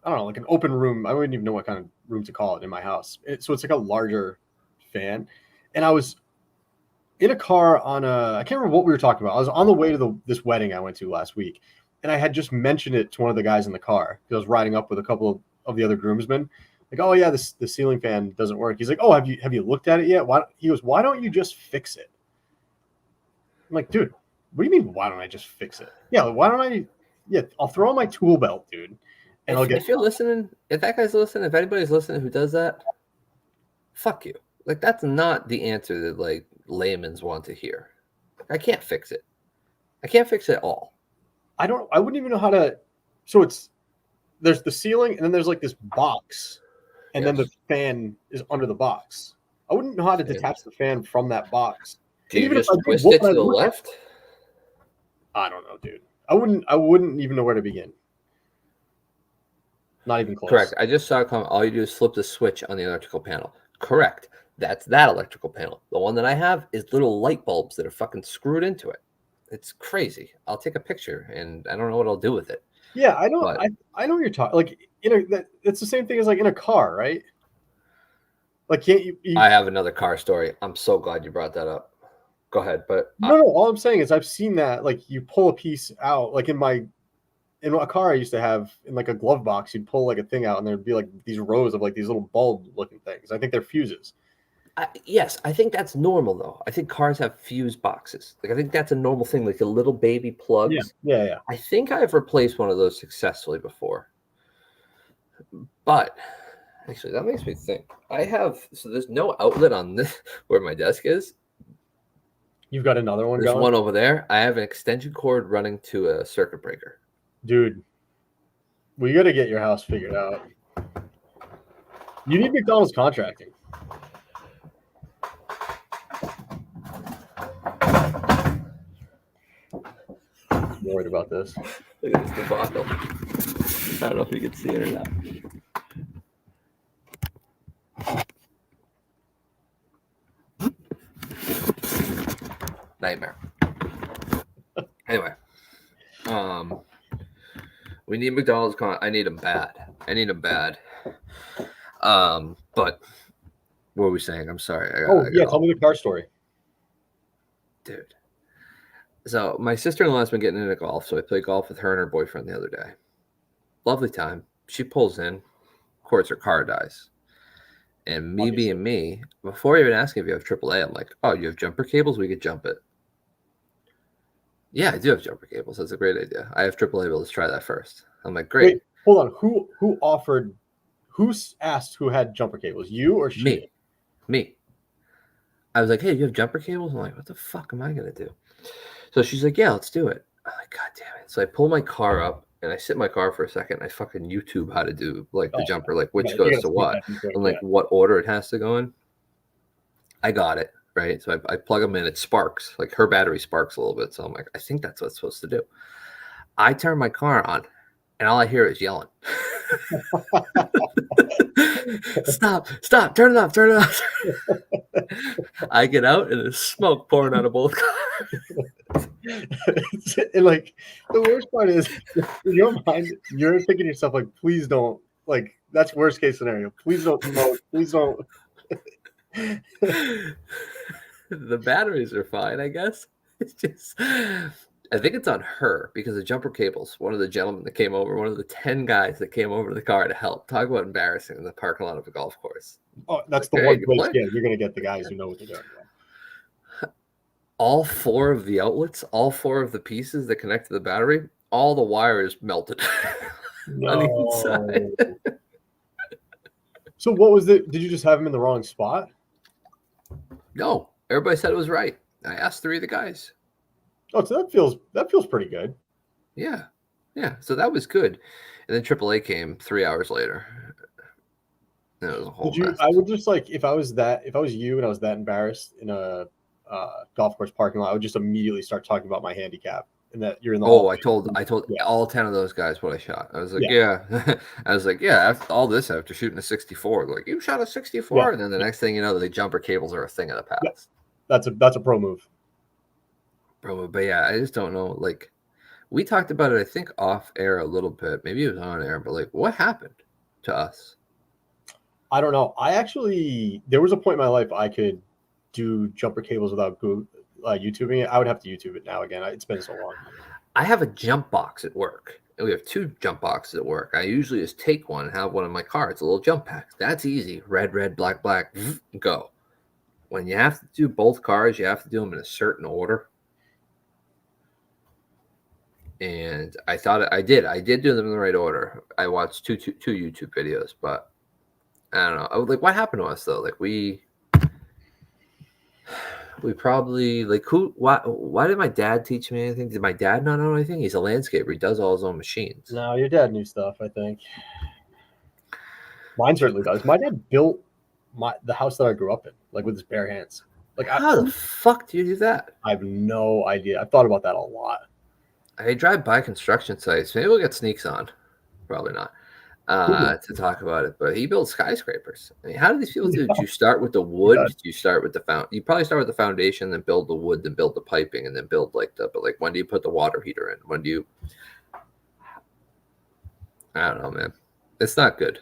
A: don't know, like an open room. I wouldn't even know what kind of room to call it in my house. So it's like a larger fan. And I was in a car I can't remember what we were talking about. I was on the way to this wedding I went to last week, and I had just mentioned it to one of the guys in the car because I was riding up with a couple of the other groomsmen. Like, oh yeah, the ceiling fan doesn't work. He's like, oh, have you looked at it yet? He goes, why don't you just fix it? I'm like, dude, what do you mean? Why don't I just fix it? Yeah, why don't I? Yeah, I'll throw on my tool belt, dude, and I'll get.
B: If you're listening, if that guy's listening, if anybody's listening who does that, fuck you. Like that's not the answer that like layman's want to hear. I can't fix it. I can't fix it all.
A: I wouldn't even know how to. So there's the ceiling, and then there's like this box, and then the fan is under the box. I wouldn't know how to detach the fan from that box.
B: Do you just twist it to the left?
A: I don't know, dude. I wouldn't even know where to begin. Not even close.
B: Correct. I just saw a comment. All you do is flip the switch on the electrical panel. Correct. That's that electrical panel. The one that I have is little light bulbs that are fucking screwed into it. It's crazy. I'll take a picture, and I don't know what I'll do with it.
A: Yeah, I know. I know what you're talking. Like, it's the same thing as like in a car, right? Like, can't you?
B: I have another car story. I'm so glad you brought that up. Go ahead, but
A: no. All I'm saying is I've seen that. Like, you pull a piece out. Like in a car I used to have in like a glove box, you'd pull like a thing out, and there'd be like these rows of like these little bulb-looking things. I think they're fuses.
B: Yes, I think that's normal though. I think cars have fuse boxes. Like I think that's a normal thing, like a little baby plugs.
A: Yeah.
B: I think I've replaced one of those successfully before. But actually, that makes me think. So there's no outlet on this where my desk is.
A: You've got another one
B: There's
A: going?
B: one over there. I have an extension cord running to a circuit breaker.
A: Dude, we got to get your house figured out. You need McDonald's contracting. I'm worried about this.
B: Look at this debacle. I don't know if you can see it or not. Nightmare. Anyway, we need McDonald's. I need them bad. But what were we saying? I'm sorry.
A: Tell me the car story,
B: dude. So my sister-in-law has been getting into golf, so I played golf with her and her boyfriend the other day. Lovely time. She pulls in, of course, her car dies. And me being me, before even asking if you have AAA, I'm like, oh, you have jumper cables? We could jump it. Yeah, I do have jumper cables. That's a great idea. I have AAA, but let's try that first. I'm like, great.
A: Wait, hold on. Who asked who had jumper cables? You or she?
B: Me. I was like, hey, do you have jumper cables? I'm like, what the fuck am I going to do? So she's like, yeah, let's do it. I'm like, God damn it. So I pull my car up and I sit in my car for a second. And I fucking YouTube how to do like the jumper, like which goes to what and like what order it has to go in. I got it. Right. So I plug them in. It sparks. Like her battery sparks a little bit. So I'm like, I think that's what it's supposed to do. I turn my car on and all I hear is yelling. Stop, turn it off. I get out and there's smoke pouring out of both cars.
A: And like the worst part is in your mind, you're thinking to yourself, like, please don't, like, that's worst case scenario. Please don't smoke. Please don't.
B: The batteries are fine, I guess. It's just I think it's on her because the jumper cables, one of the gentlemen that came over, one of the 10 guys that came over to the car to help. Talk about embarrassing in the parking lot of a golf course.
A: Oh, that's like, the one place. Yeah, you're going to get the guys who know what they're doing.
B: All 4 of the outlets, all 4 of the pieces that connect to the battery, all the wires melted on the inside.
A: So what was it? Did you just have them in the wrong spot?
B: No, everybody said it was right. I asked 3 of the guys.
A: Oh, so that feels pretty good.
B: Yeah. So that was good. And then AAA came 3 hours later. And it was a whole mess.
A: I would just like if I was you and I was that embarrassed in a golf course parking lot, I would just immediately start talking about my handicap and that you're in the
B: Oh,
A: hallway.
B: I told
A: Yeah.
B: all 10 of those guys what I shot. I was like, yeah. I was like, yeah, after all this, after shooting a 64, they're like, you shot a 64?
A: Yeah.
B: And then the next thing you know, the jumper cables are a thing of the past.
A: That's a pro move.
B: Bro, but yeah, I just don't know. Like, we talked about it, I think, off air a little bit. Maybe it was on air, but like, what happened to us?
A: I don't know. There was a point in my life I could do jumper cables without YouTubing it. I would have to YouTube it now again. It's been so long.
B: I have a jump box at work. And we have 2 jump boxes at work. I usually just take one and have one in my car. It's a little jump pack. That's easy. Red, black, go. When you have to do both cars, you have to do them in a certain order. And I thought I did do them in the right order. I watched two YouTube videos, but I don't know. I was like, what happened to us though? Like we probably like why did my dad teach me anything? Did my dad not know anything? He's a landscaper. He does all his own machines.
A: No, your dad knew stuff, I think. Mine certainly does. My dad built the house that I grew up in, like with his bare hands. Like
B: how the fuck do you do that?
A: I have no idea. I've thought about that a lot.
B: I drive by construction sites. Maybe we'll get Sneaks on. Probably not. To talk about it, but he builds skyscrapers. I mean, how do these people do? Do you start with the wood? Do you start with the You probably start with the foundation, then build the wood, then build the piping, and then build but like when do you put the water heater in? When do you? I don't know, man. It's not good.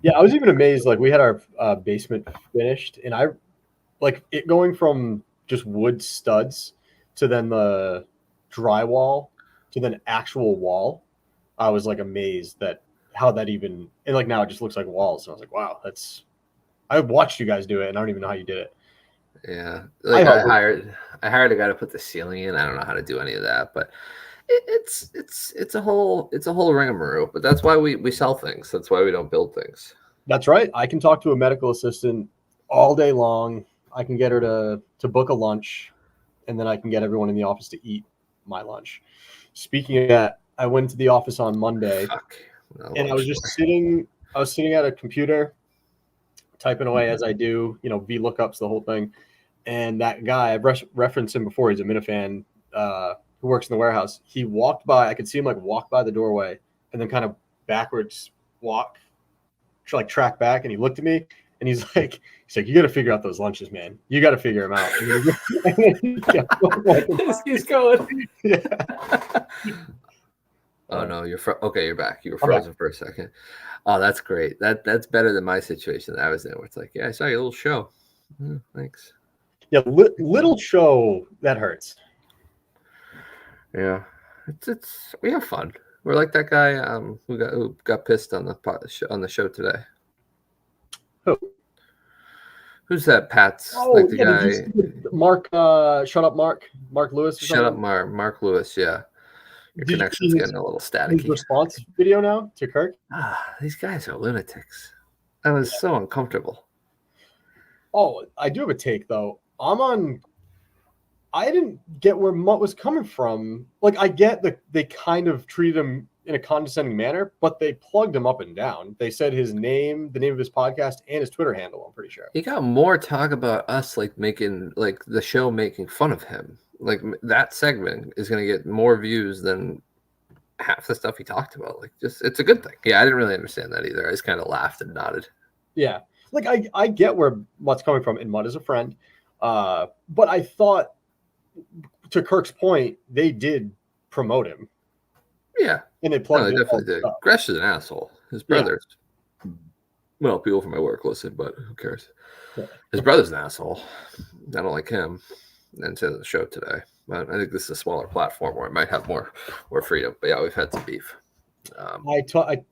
A: Yeah, I was even amazed. Like we had our basement finished, and I like it going from just wood studs to then the drywall to then actual wall. I was like amazed that how that even, and like now it just looks like walls. So I was like, wow, I watched you guys do it and I don't even know how you did it.
B: Yeah. Like I hired a guy to put the ceiling in. I don't know how to do any of that, but it's a whole ringamaroo, but that's why we sell things. That's why we don't build things.
A: That's right. I can talk to a medical assistant all day long. I can get her to book a lunch, and then I can get everyone in the office to eat my lunch. Speaking of that, I went to the office on Monday, and I was just sitting at a computer, typing away as I do, VLOOKUPs, the whole thing. And that guy, I've referenced him before. He's a Minifan who works in the warehouse. He walked by. I could see him like walk by the doorway and then kind of backwards track back. And he looked at me and he's like, you got to figure out those lunches, man. You got to figure them out.
B: He's going.
A: Yeah.
B: Oh no, you're back. You were frozen for a second. Oh, that's great. That's better than my situation that I was in, where it's like, yeah, I saw your little show. Thanks.
A: Yeah, little show that hurts.
B: Yeah, it's we have fun. We're like that guy who got pissed on the show today.
A: Who?
B: Who's that? Pat's
A: like the guy. Mark. Shut up, Mark. Mark Lewis.
B: Shut up, Mark Lewis. Yeah. Your connection's getting a little staticky.
A: His response video now to Kirk?
B: These guys are lunatics. That was so uncomfortable.
A: Oh, I do have a take though. I didn't get where Mutt was coming from. Like I get that they kind of treated him in a condescending manner, but they plugged him up and down. They said his name, the name of his podcast, and his Twitter handle, I'm pretty sure.
B: He got more talk about us making the show making fun of him. Like that segment is going to get more views than half the stuff he talked about. It's a good thing. Yeah, I didn't really understand that either. I just kind of laughed and nodded.
A: Yeah, like I get where Mutt's coming from, and Mutt is a friend. But I thought, to Kirk's point, they did promote him.
B: Yeah,
A: and they plugged.
B: They definitely did. Gresh is an asshole. His brother's. Yeah. Well, people from my work listen, but who cares? Yeah. His brother's an asshole. I don't like him. And to the show today, but I think this is a smaller platform where it might have more freedom. But yeah, we've had some beef.
A: I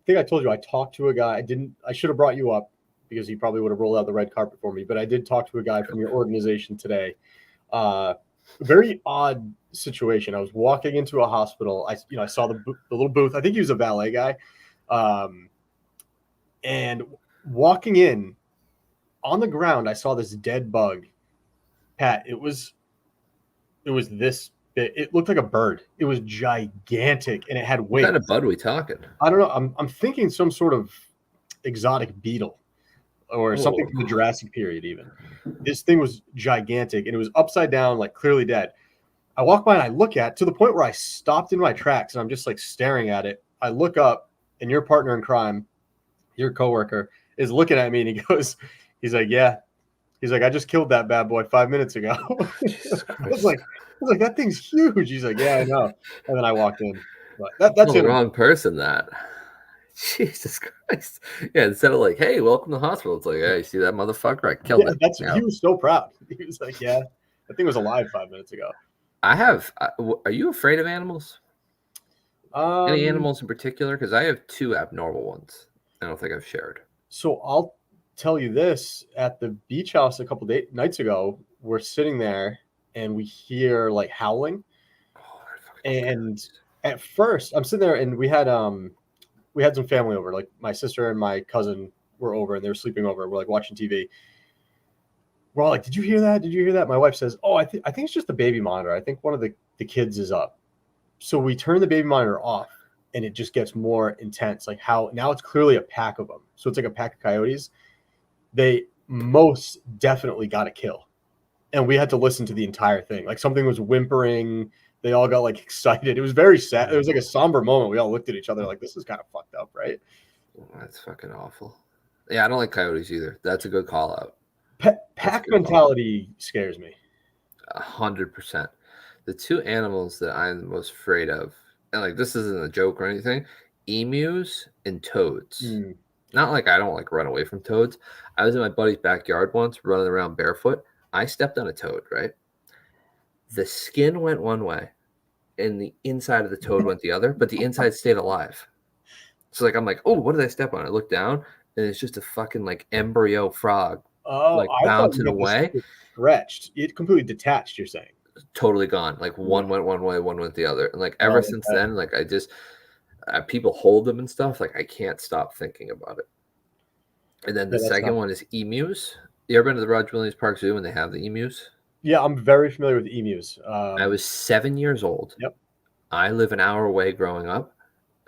A: think I told you I talked to a guy. I should have brought you up because he probably would have rolled out the red carpet for me. But I did talk to a guy from your organization today. Very odd situation. I was walking into a hospital. I saw the little booth. I think he was a valet guy. And walking in on the ground, I saw this dead bug. Pat, it was this big. It looked like a bird. It was gigantic and it had wings.
B: What kind of bud are we talking?
A: I don't know. I'm thinking some sort of exotic beetle or something from the Jurassic period even. This thing was gigantic and it was upside down, like clearly dead. I walk by and I look at to the point where I stopped in my tracks and I'm just like staring at it. I look up and your partner in crime, your coworker, is looking at me and he's like, yeah. He's like, I just killed that bad boy 5 minutes ago.
B: Jesus
A: I
B: Christ.
A: was like, that thing's huge. He's like, yeah, I know. And then I walked in. But that's
B: Tell the
A: it.
B: wrong person that. Jesus Christ. Yeah, instead of like, hey, welcome to the hospital, it's like, hey, you see that motherfucker? I killed
A: Yeah,
B: it.
A: he was so proud. He was like, yeah, that thing was alive 5 minutes ago.
B: Are you afraid of animals? Any
A: Um,
B: animals in particular? Because I have two abnormal ones. I don't think I've shared.
A: so I'll tell you this: at the beach house a couple nights ago, we're sitting there and we hear like howling.
B: Oh,
A: And at first, I'm sitting there and we had some family over. Like my sister and my cousin were over and they were sleeping over. We're like watching TV. We're all like, "Did you hear that? Did you hear that?" My wife says, "Oh, I think it's just the baby monitor. I think one of the kids is up." So we turn the baby monitor off and it just gets more intense. Like how now it's clearly a pack of them. So it's like a pack of coyotes. They most definitely got a kill. And we had to listen to the entire thing. Like something was whimpering. They all got like excited. It was very sad. It was like a somber moment. We all looked at each other like, this is kind of fucked up, right?
B: That's fucking awful. Yeah, I don't like coyotes either. That's a good call out.
A: Pack mentality scares me.
B: 100%. The two animals that I'm the most afraid of, and like this isn't a joke or anything, emus and toads. Not like I don't like run away from toads. I was in my buddy's backyard once running around barefoot. I stepped on a toad, right? The skin went one way and the inside of the toad went the other, but the inside stayed alive. So like I'm like, oh, what did I step on? I look down and it's just a fucking like embryo frog.
A: Oh,
B: Like
A: I thought
B: bouncing
A: you
B: away.
A: Stretched. It completely detached, you're saying.
B: Totally gone. Like one went one way, one went the other. And like ever since then, like I just people hold them and stuff. Like I can't stop thinking about it. And then the second one is emus. You ever been to the Roger Williams Park Zoo when they have the emus?
A: Yeah, I'm very familiar with emus.
B: I was 7 years old.
A: Yep.
B: I live an hour away growing up.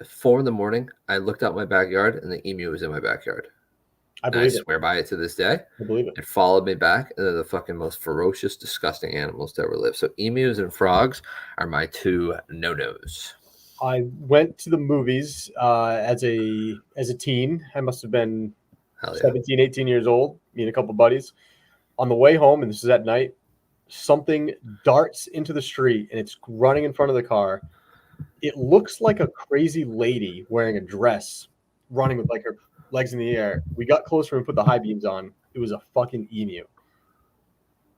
B: At 4 a.m, I looked out my backyard and the emu was in my backyard. I swear by it to this day.
A: I believe it.
B: It followed me back, and they're the fucking most ferocious, disgusting animals to ever live. So emus and frogs are my two no-nos.
A: I went to the movies as a teen. I must have been 17, 18 years old, me and a couple buddies. On the way home, and this is at night, something darts into the street, and it's running in front of the car. It looks like a crazy lady wearing a dress, running with like her legs in the air. We got closer and put the high beams on. It was a fucking emu.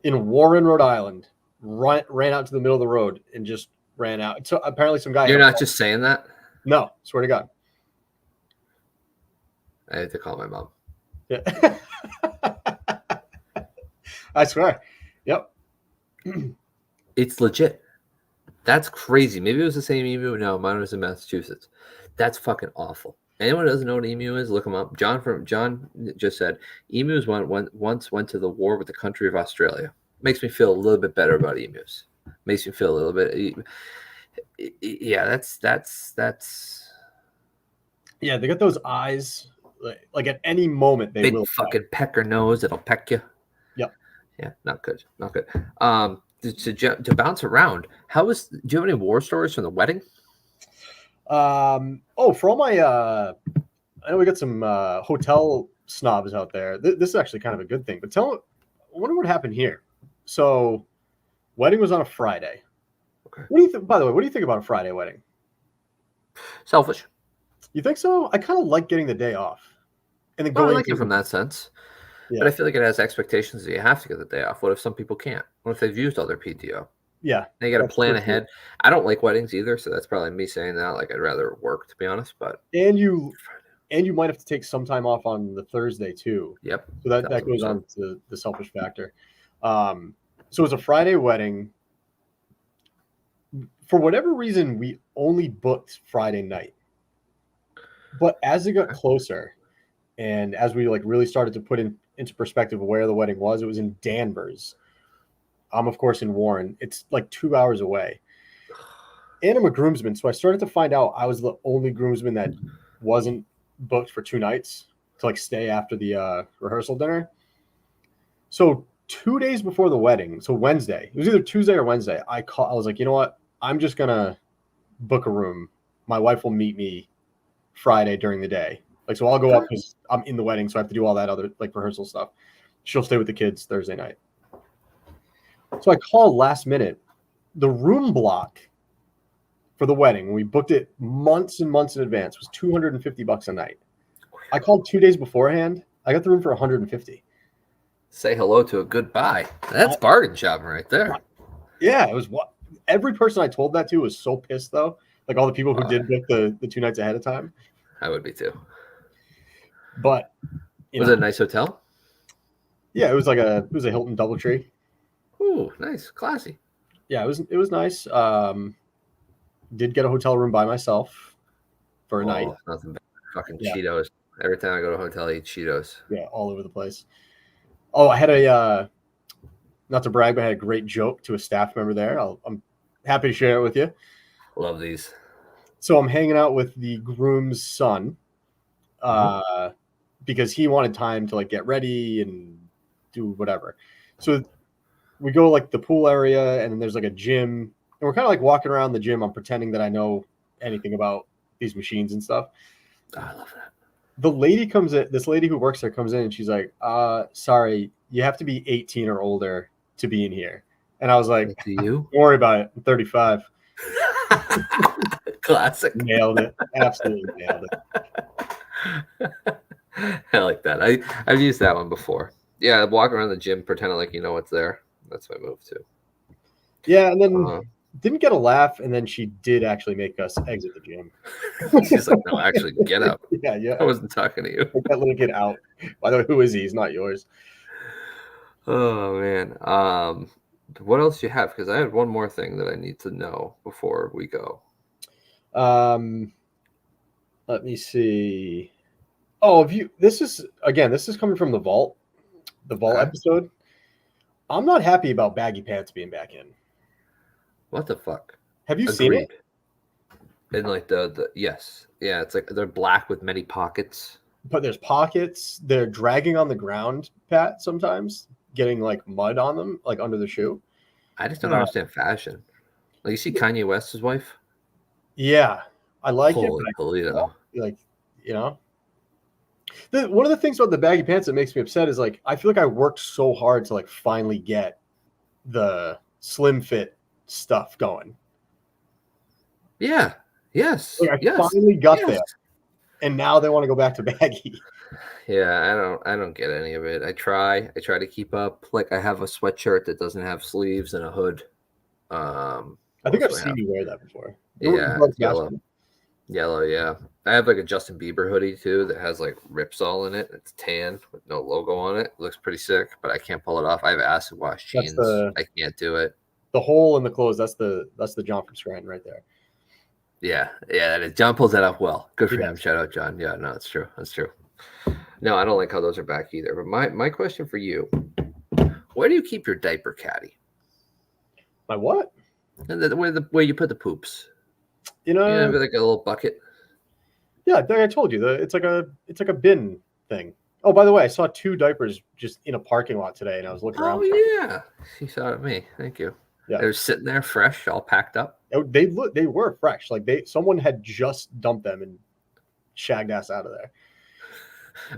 A: In Warren, Rhode Island, ran out to the middle of the road and just ran out. So apparently some guy.
B: You're not just saying that?
A: No, swear to God.
B: I had to call my mom.
A: Yeah. I swear. Yep.
B: It's legit. That's crazy. Maybe it was the same emu. No, mine was in Massachusetts. That's fucking awful. Anyone who doesn't know what emu is, look them up. John just said emus once went to the war with the country of Australia. Makes me feel a little bit better about emus. Makes me feel a little bit. Yeah, that's.
A: Yeah, they got those eyes. Like at any moment they
B: big
A: will
B: fucking pecker nose that'll peck you.
A: Yep.
B: Yeah, not good. Not good. To bounce around, do you have any war stories from the wedding?
A: For all my I know we got some hotel snobs out there. This is actually kind of a good thing. But I wonder what happened here. So, wedding was on a Friday.
B: Okay.
A: What do you think? By the way, what do you think about a Friday wedding?
B: Selfish.
A: You think so? I kind of like getting the day off, and then
B: I like it from that sense.
A: Yeah.
B: But I feel like it has expectations that you have to get the day off. What if some people can't? What if they've used all their PTO?
A: Yeah.
B: They got to plan ahead. I don't like weddings either, so that's probably me saying that. Like I'd rather work, to be honest. But
A: and you might have to take some time off on the Thursday too.
B: Yep.
A: So that goes on to the selfish factor. So it's a Friday wedding. For whatever reason, we only booked Friday night. But as it got closer, and as we like really started to put into perspective of where the wedding was, it was in Danvers. I'm of course in Warren. It's like 2 hours away. And I'm a groomsman, so I started to find out I was the only groomsman that wasn't booked for 2 nights to like stay after the rehearsal dinner. So 2 days before the wedding, so Wednesday. It was either Tuesday or Wednesday. I was like, you know what? I'm just gonna book a room. My wife will meet me Friday during the day. Like, so I'll go up because I'm in the wedding, so I have to do all that other like rehearsal stuff. She'll stay with the kids Thursday night. So I called last minute. The room block for the wedding, when we booked it months and months in advance, was $250 a night. I called 2 days beforehand. I got the room for $150.
B: Say hello to a good buy. That's bargain shopping right there.
A: Yeah, it was what every person I told that to was so pissed though. Like all the people who did book the 2 nights ahead of time.
B: I would be too.
A: But
B: was it a nice hotel?
A: Yeah, it was a Hilton DoubleTree.
B: Ooh, nice, classy.
A: Yeah, it was nice. Did get a hotel room by myself for a night.
B: Nothing bad. Fucking Cheetos. Every time I go to a hotel, I eat Cheetos.
A: Yeah, all over the place. Oh, I had a not to brag, but I had a great joke to a staff member there. I'm happy to share it with you.
B: Love these.
A: So I'm hanging out with the groom's son, because he wanted time to like get ready and do whatever. So we go like the pool area, and then there's like a gym, and we're kind of like walking around the gym. I'm pretending that I know anything about these machines and stuff.
B: Oh, I love that.
A: The lady comes in, this lady who works there comes in, and she's like, sorry, you have to be 18 or older to be in here. And I was like,
B: don't
A: worry about it. I'm 35.
B: Classic.
A: Nailed it. Absolutely nailed
B: it. I like that. I've used that one before. Yeah, walk around the gym, pretending like you know what's there. That's my move too.
A: Yeah, and then didn't get a laugh, and then she did actually make us exit the gym.
B: She's like, no, actually, get out.
A: Yeah.
B: I wasn't talking to you.
A: Take that little kid out. By the way, who is he? He's not yours.
B: Oh, man. What else do you have? Because I had one more thing that I need to know before we go.
A: Let me see. Oh, this is coming from the Vault episode. I'm not happy about baggy pants being back in.
B: What the fuck?
A: Have you seen it?
B: And like the yes. Yeah, it's like they're black with many pockets.
A: But there's pockets. They're dragging on the ground, Pat, sometimes, getting like mud on them, like under the shoe.
B: I just don't understand fashion. Like, you see Kanye West's wife?
A: Yeah. I like
B: Holy
A: it.
B: Toledo.
A: Like, you know. One of the things about the baggy pants that makes me upset is like I feel like I worked so hard to like finally get the slim fit stuff going.
B: Yeah. Yes.
A: Like I finally got there, and now they want to go back to baggy.
B: Yeah, I don't get any of it. I try to keep up. Like, I have a sweatshirt that doesn't have sleeves and a hood.
A: I think I've seen you wear that before.
B: Yeah, yellow. Yeah, I have like a Justin Bieber hoodie too that has like rips all in it. It's tan with no logo on it. It looks pretty sick, but I can't pull it off. I have acid wash jeans. I can't do it.
A: The hole in the clothes. That's the John from Scranton right there.
B: Yeah, that is. John pulls that off well. Good for him. Shout out, John. Yeah, no, that's true. No, I don't like how those are back either. But my question for you: where do you keep your diaper caddy?
A: My what?
B: Where you put the poops? You know, like a little bucket.
A: Yeah, I told you it's like a bin thing. Oh, by the way, I saw 2 diapers just in a parking lot today, and I was looking around.
B: Oh yeah, you saw it me. Thank you. Yeah, they were sitting there fresh, all packed up.
A: They were fresh. Like someone had just dumped them and shagged ass out of there.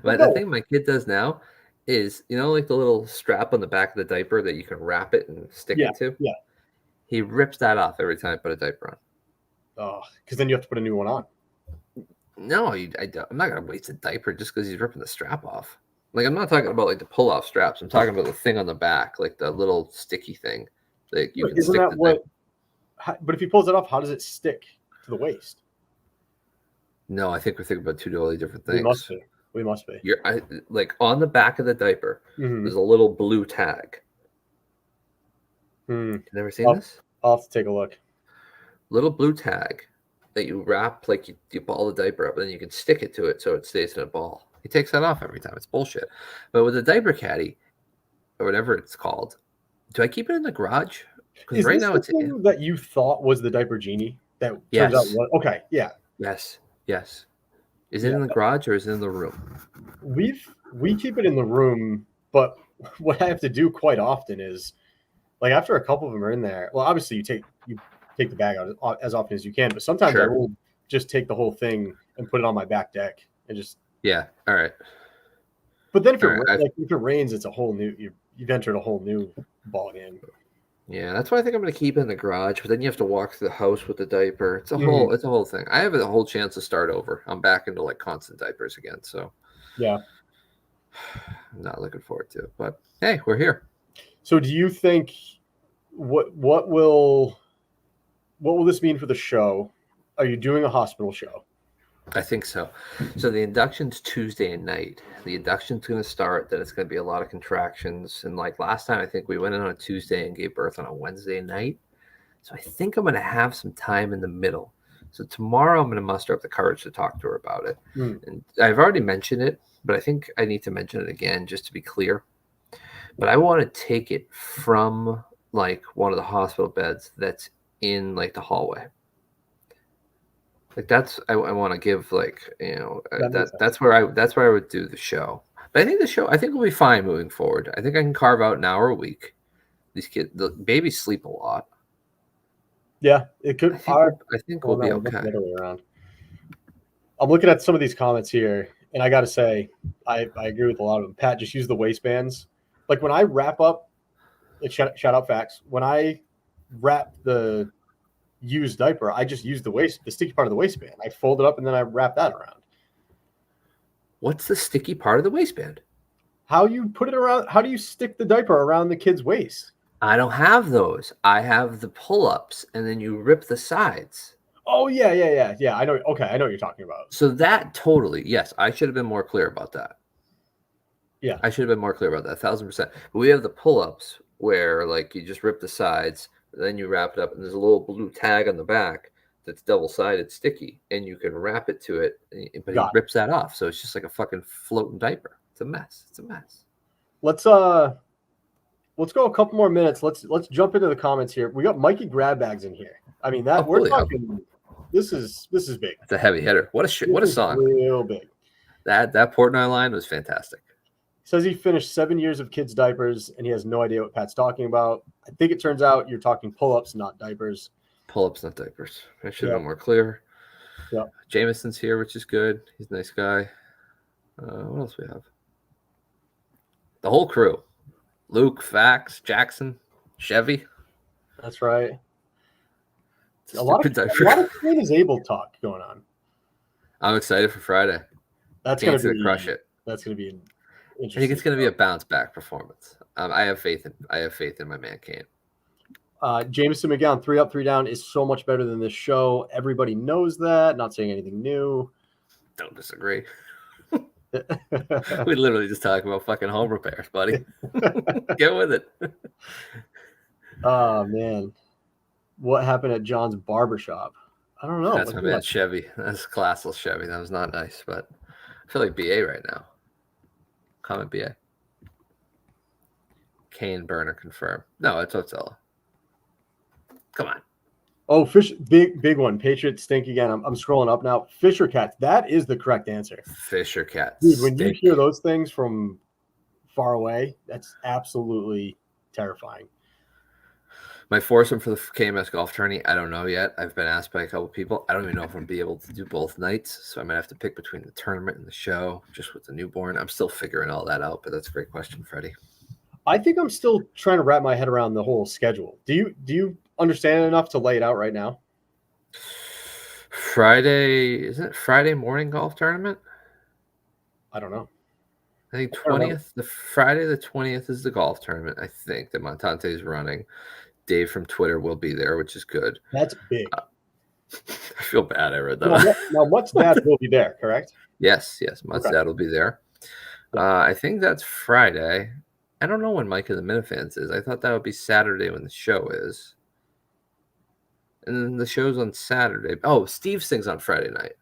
B: But the thing my kid does now is, like the little strap on the back of the diaper that you can wrap it and stick it to.
A: Yeah.
B: He rips that off every time I put a diaper on.
A: Oh, because then you have to put a new one on.
B: No, I'm not gonna waste a diaper just because he's ripping the strap off. Like, I'm not talking about like the pull-off straps. I'm talking about the thing on the back, like the little sticky thing that you can stick. Isn't that
A: but if he pulls it off, how does it stick to the waist?
B: No, I think we're thinking about 2 totally different things.
A: We must be.
B: Like on the back of the diaper, there's a little blue tag. You never seen this?
A: I'll have to take a look.
B: Little blue tag that you wrap, like you ball the diaper up, and then you can stick it to it so it stays in a ball. He takes that off every time. It's bullshit. But with a diaper caddy, or whatever it's called, do I keep it in the garage? Because right now it's
A: in. That you thought was the diaper genie. That turns out was okay. Yeah.
B: Yes. Is it in the garage or is it in the room?
A: We keep it in the room, but what I have to do quite often is, like, after a couple of them are in there, well, obviously you take the bag out as often as you can, but sometimes I
B: Sure.
A: will just take the whole thing and put it on my back deck and just.
B: Yeah. All right.
A: But then if
B: All right.
A: if it rains, it's a whole new you've entered a whole new ball game.
B: Yeah, that's why I think I'm going to keep it in the garage. But then you have to walk through the house with the diaper. It's a
A: Mhm.
B: whole thing. I have a whole chance to start over. I'm back into like constant diapers again, so
A: Yeah.
B: I'm not looking forward to it. But hey, we're here.
A: So do you think what will this mean for the show? Are you doing a hospital show?
B: I think so. So the induction's Tuesday night. The induction's going to start. Then it's going to be a lot of contractions. And like last time, I think we went in on a Tuesday and gave birth on a Wednesday night. So I think I'm going to have some time in the middle. So tomorrow I'm going to muster up the courage to talk to her about it. And I've already mentioned it, but I think I need to mention it again just to be clear. But I want to take it from like one of the hospital beds that's in like the hallway. Like that's I want to give like that's where I would do the show. But I think I think we'll be fine moving forward. I think I can carve out an hour a week. The babies sleep a lot.
A: Yeah, it could.
B: I think we'll be okay.
A: The other way around. I'm looking at some of these comments here, and I got to say, I agree with a lot of them. Pat, just use the waistbands. Like when I wrap up, like shout out facts. When I wrap the used diaper, I just use the sticky part of the waistband. I fold it up and then I wrap that around.
B: What's the sticky part of the waistband?
A: How you put it around? How do you stick the diaper around the kid's waist?
B: I don't have those. I have the pull-ups, and then you rip the sides.
A: Oh yeah. I know. Okay, I know what you're talking about.
B: So that totally, yes, I should have been more clear about that.
A: Yeah,
B: I should have been more clear about that, 1,000%. But we have the pull-ups where like you just rip the sides, then you wrap it up, and there's a little blue tag on the back that's double-sided sticky, and you can wrap it to it, but he rips that off, so it's just like a fucking floating diaper. It's a mess.
A: Let's go a couple more minutes. Let's jump into the comments here. We got Mikey grab bags in here. I mean that we're talking. This is big.
B: It's a heavy hitter. What a song.
A: Real big.
B: That Portnoy line was fantastic.
A: Says he finished 7 years of kids' diapers and he has no idea what Pat's talking about. I think it turns out you're talking pull-ups, not diapers.
B: Pull-ups, not diapers. I should have been more clear.
A: Yeah.
B: Jameson's here, which is good. He's a nice guy. What else we have? The whole crew. Luke, Fax, Jackson, Chevy.
A: That's right.
B: A lot
A: of Clean is Able talk going on.
B: I'm excited for Friday.
A: That's going to
B: crush it.
A: That's going to be interesting.
B: I think it's going to be a bounce back performance. I have faith in my man Kane.
A: Jameson McGowan, 3 up, 3 down is so much better than this show. Everybody knows that. Not saying anything new.
B: Don't disagree. We literally just talk about fucking home repairs, buddy. Get with it.
A: Oh man, what happened at John's barbershop? I don't know.
B: That's my man Chevy. That's classless Chevy. That was not nice, but I feel like BA right now. Comment BA. Kane burner confirmed. No, it's Otella. Come on.
A: Oh, fish, big one. Patriots stink again. I'm scrolling up now. Fisher cats. That is the correct answer.
B: Fisher cats.
A: Dude, when you hear those things from far away, that's absolutely terrifying.
B: My foursome for the KMS golf tourney, I don't know yet. I've been asked by a couple people. I don't even know if I'm going to be able to do both nights, so I might have to pick between the tournament and the show, just with the newborn. I'm still figuring all that out, but that's a great question, Freddie.
A: I think I'm still trying to wrap my head around the whole schedule. Do you understand it enough to lay it out right now?
B: Isn't it Friday morning golf tournament?
A: I don't know.
B: I think 20th, Friday the 20th is the golf tournament, I think, that Montante is running. Dave from Twitter will be there, which is good.
A: That's big.
B: I feel bad I read that.
A: Now, Mutt's dad will be there, correct?
B: Yes. Mutt's dad will be there. I think that's Friday. I don't know when Mike of the Minifans is. I thought that would be Saturday when the show is. And then the show's on Saturday. Oh, Steve sings on Friday night.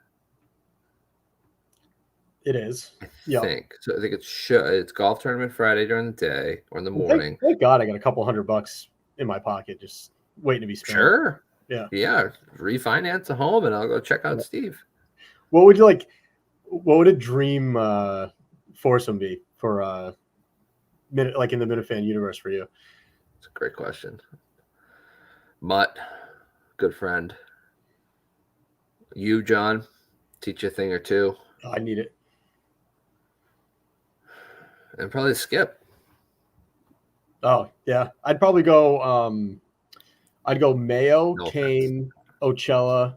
A: It is.
B: I think. So I think it's golf tournament Friday during the day or in the morning.
A: Thank God I got a couple $100 in my pocket just waiting to be spent.
B: Sure.
A: Yeah.
B: Refinance a home and I'll go check out Steve.
A: What would you like? What would a dream foursome be for like in the Minifan universe for you?
B: It's a great question. Mutt, good friend. You, John, teach you a thing or two.
A: Oh, I need it.
B: And probably Skip.
A: Oh yeah, I'd probably go. I'd go Mayo,
B: No
A: Kane, Ocella,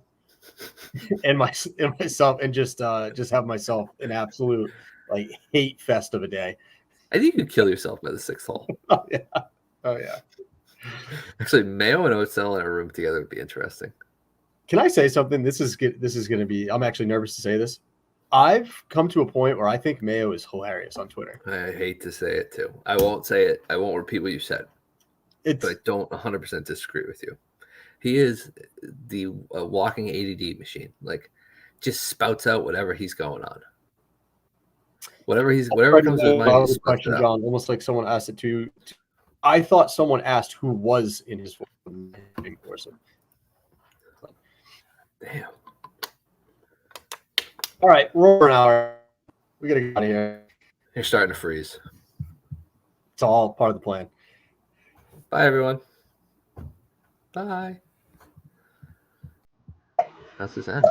A: and myself, and just have myself an absolute like hate fest of a day.
B: I think you could kill yourself by the 6th hole.
A: Oh yeah, oh yeah.
B: Actually, Mayo and Ocel in a room together would be interesting.
A: Can I say something? This is going to be. I'm actually nervous to say this. I've come to a point where I think Mayo is hilarious on Twitter.
B: I hate to say it too. I won't say it. I won't repeat what you said. But I don't 100% disagree with you. He is the walking ADD machine. Like, just spouts out whatever he's going on. Whatever comes to his mind. He just spouts
A: Question,
B: it out.
A: John. Almost like someone asked it to. I thought someone asked who was in his course.
B: Damn.
A: All right, we're over an hour. We gotta get out of here.
B: You're starting to freeze.
A: It's all part of the plan.
B: Bye, everyone. Bye. How's this end?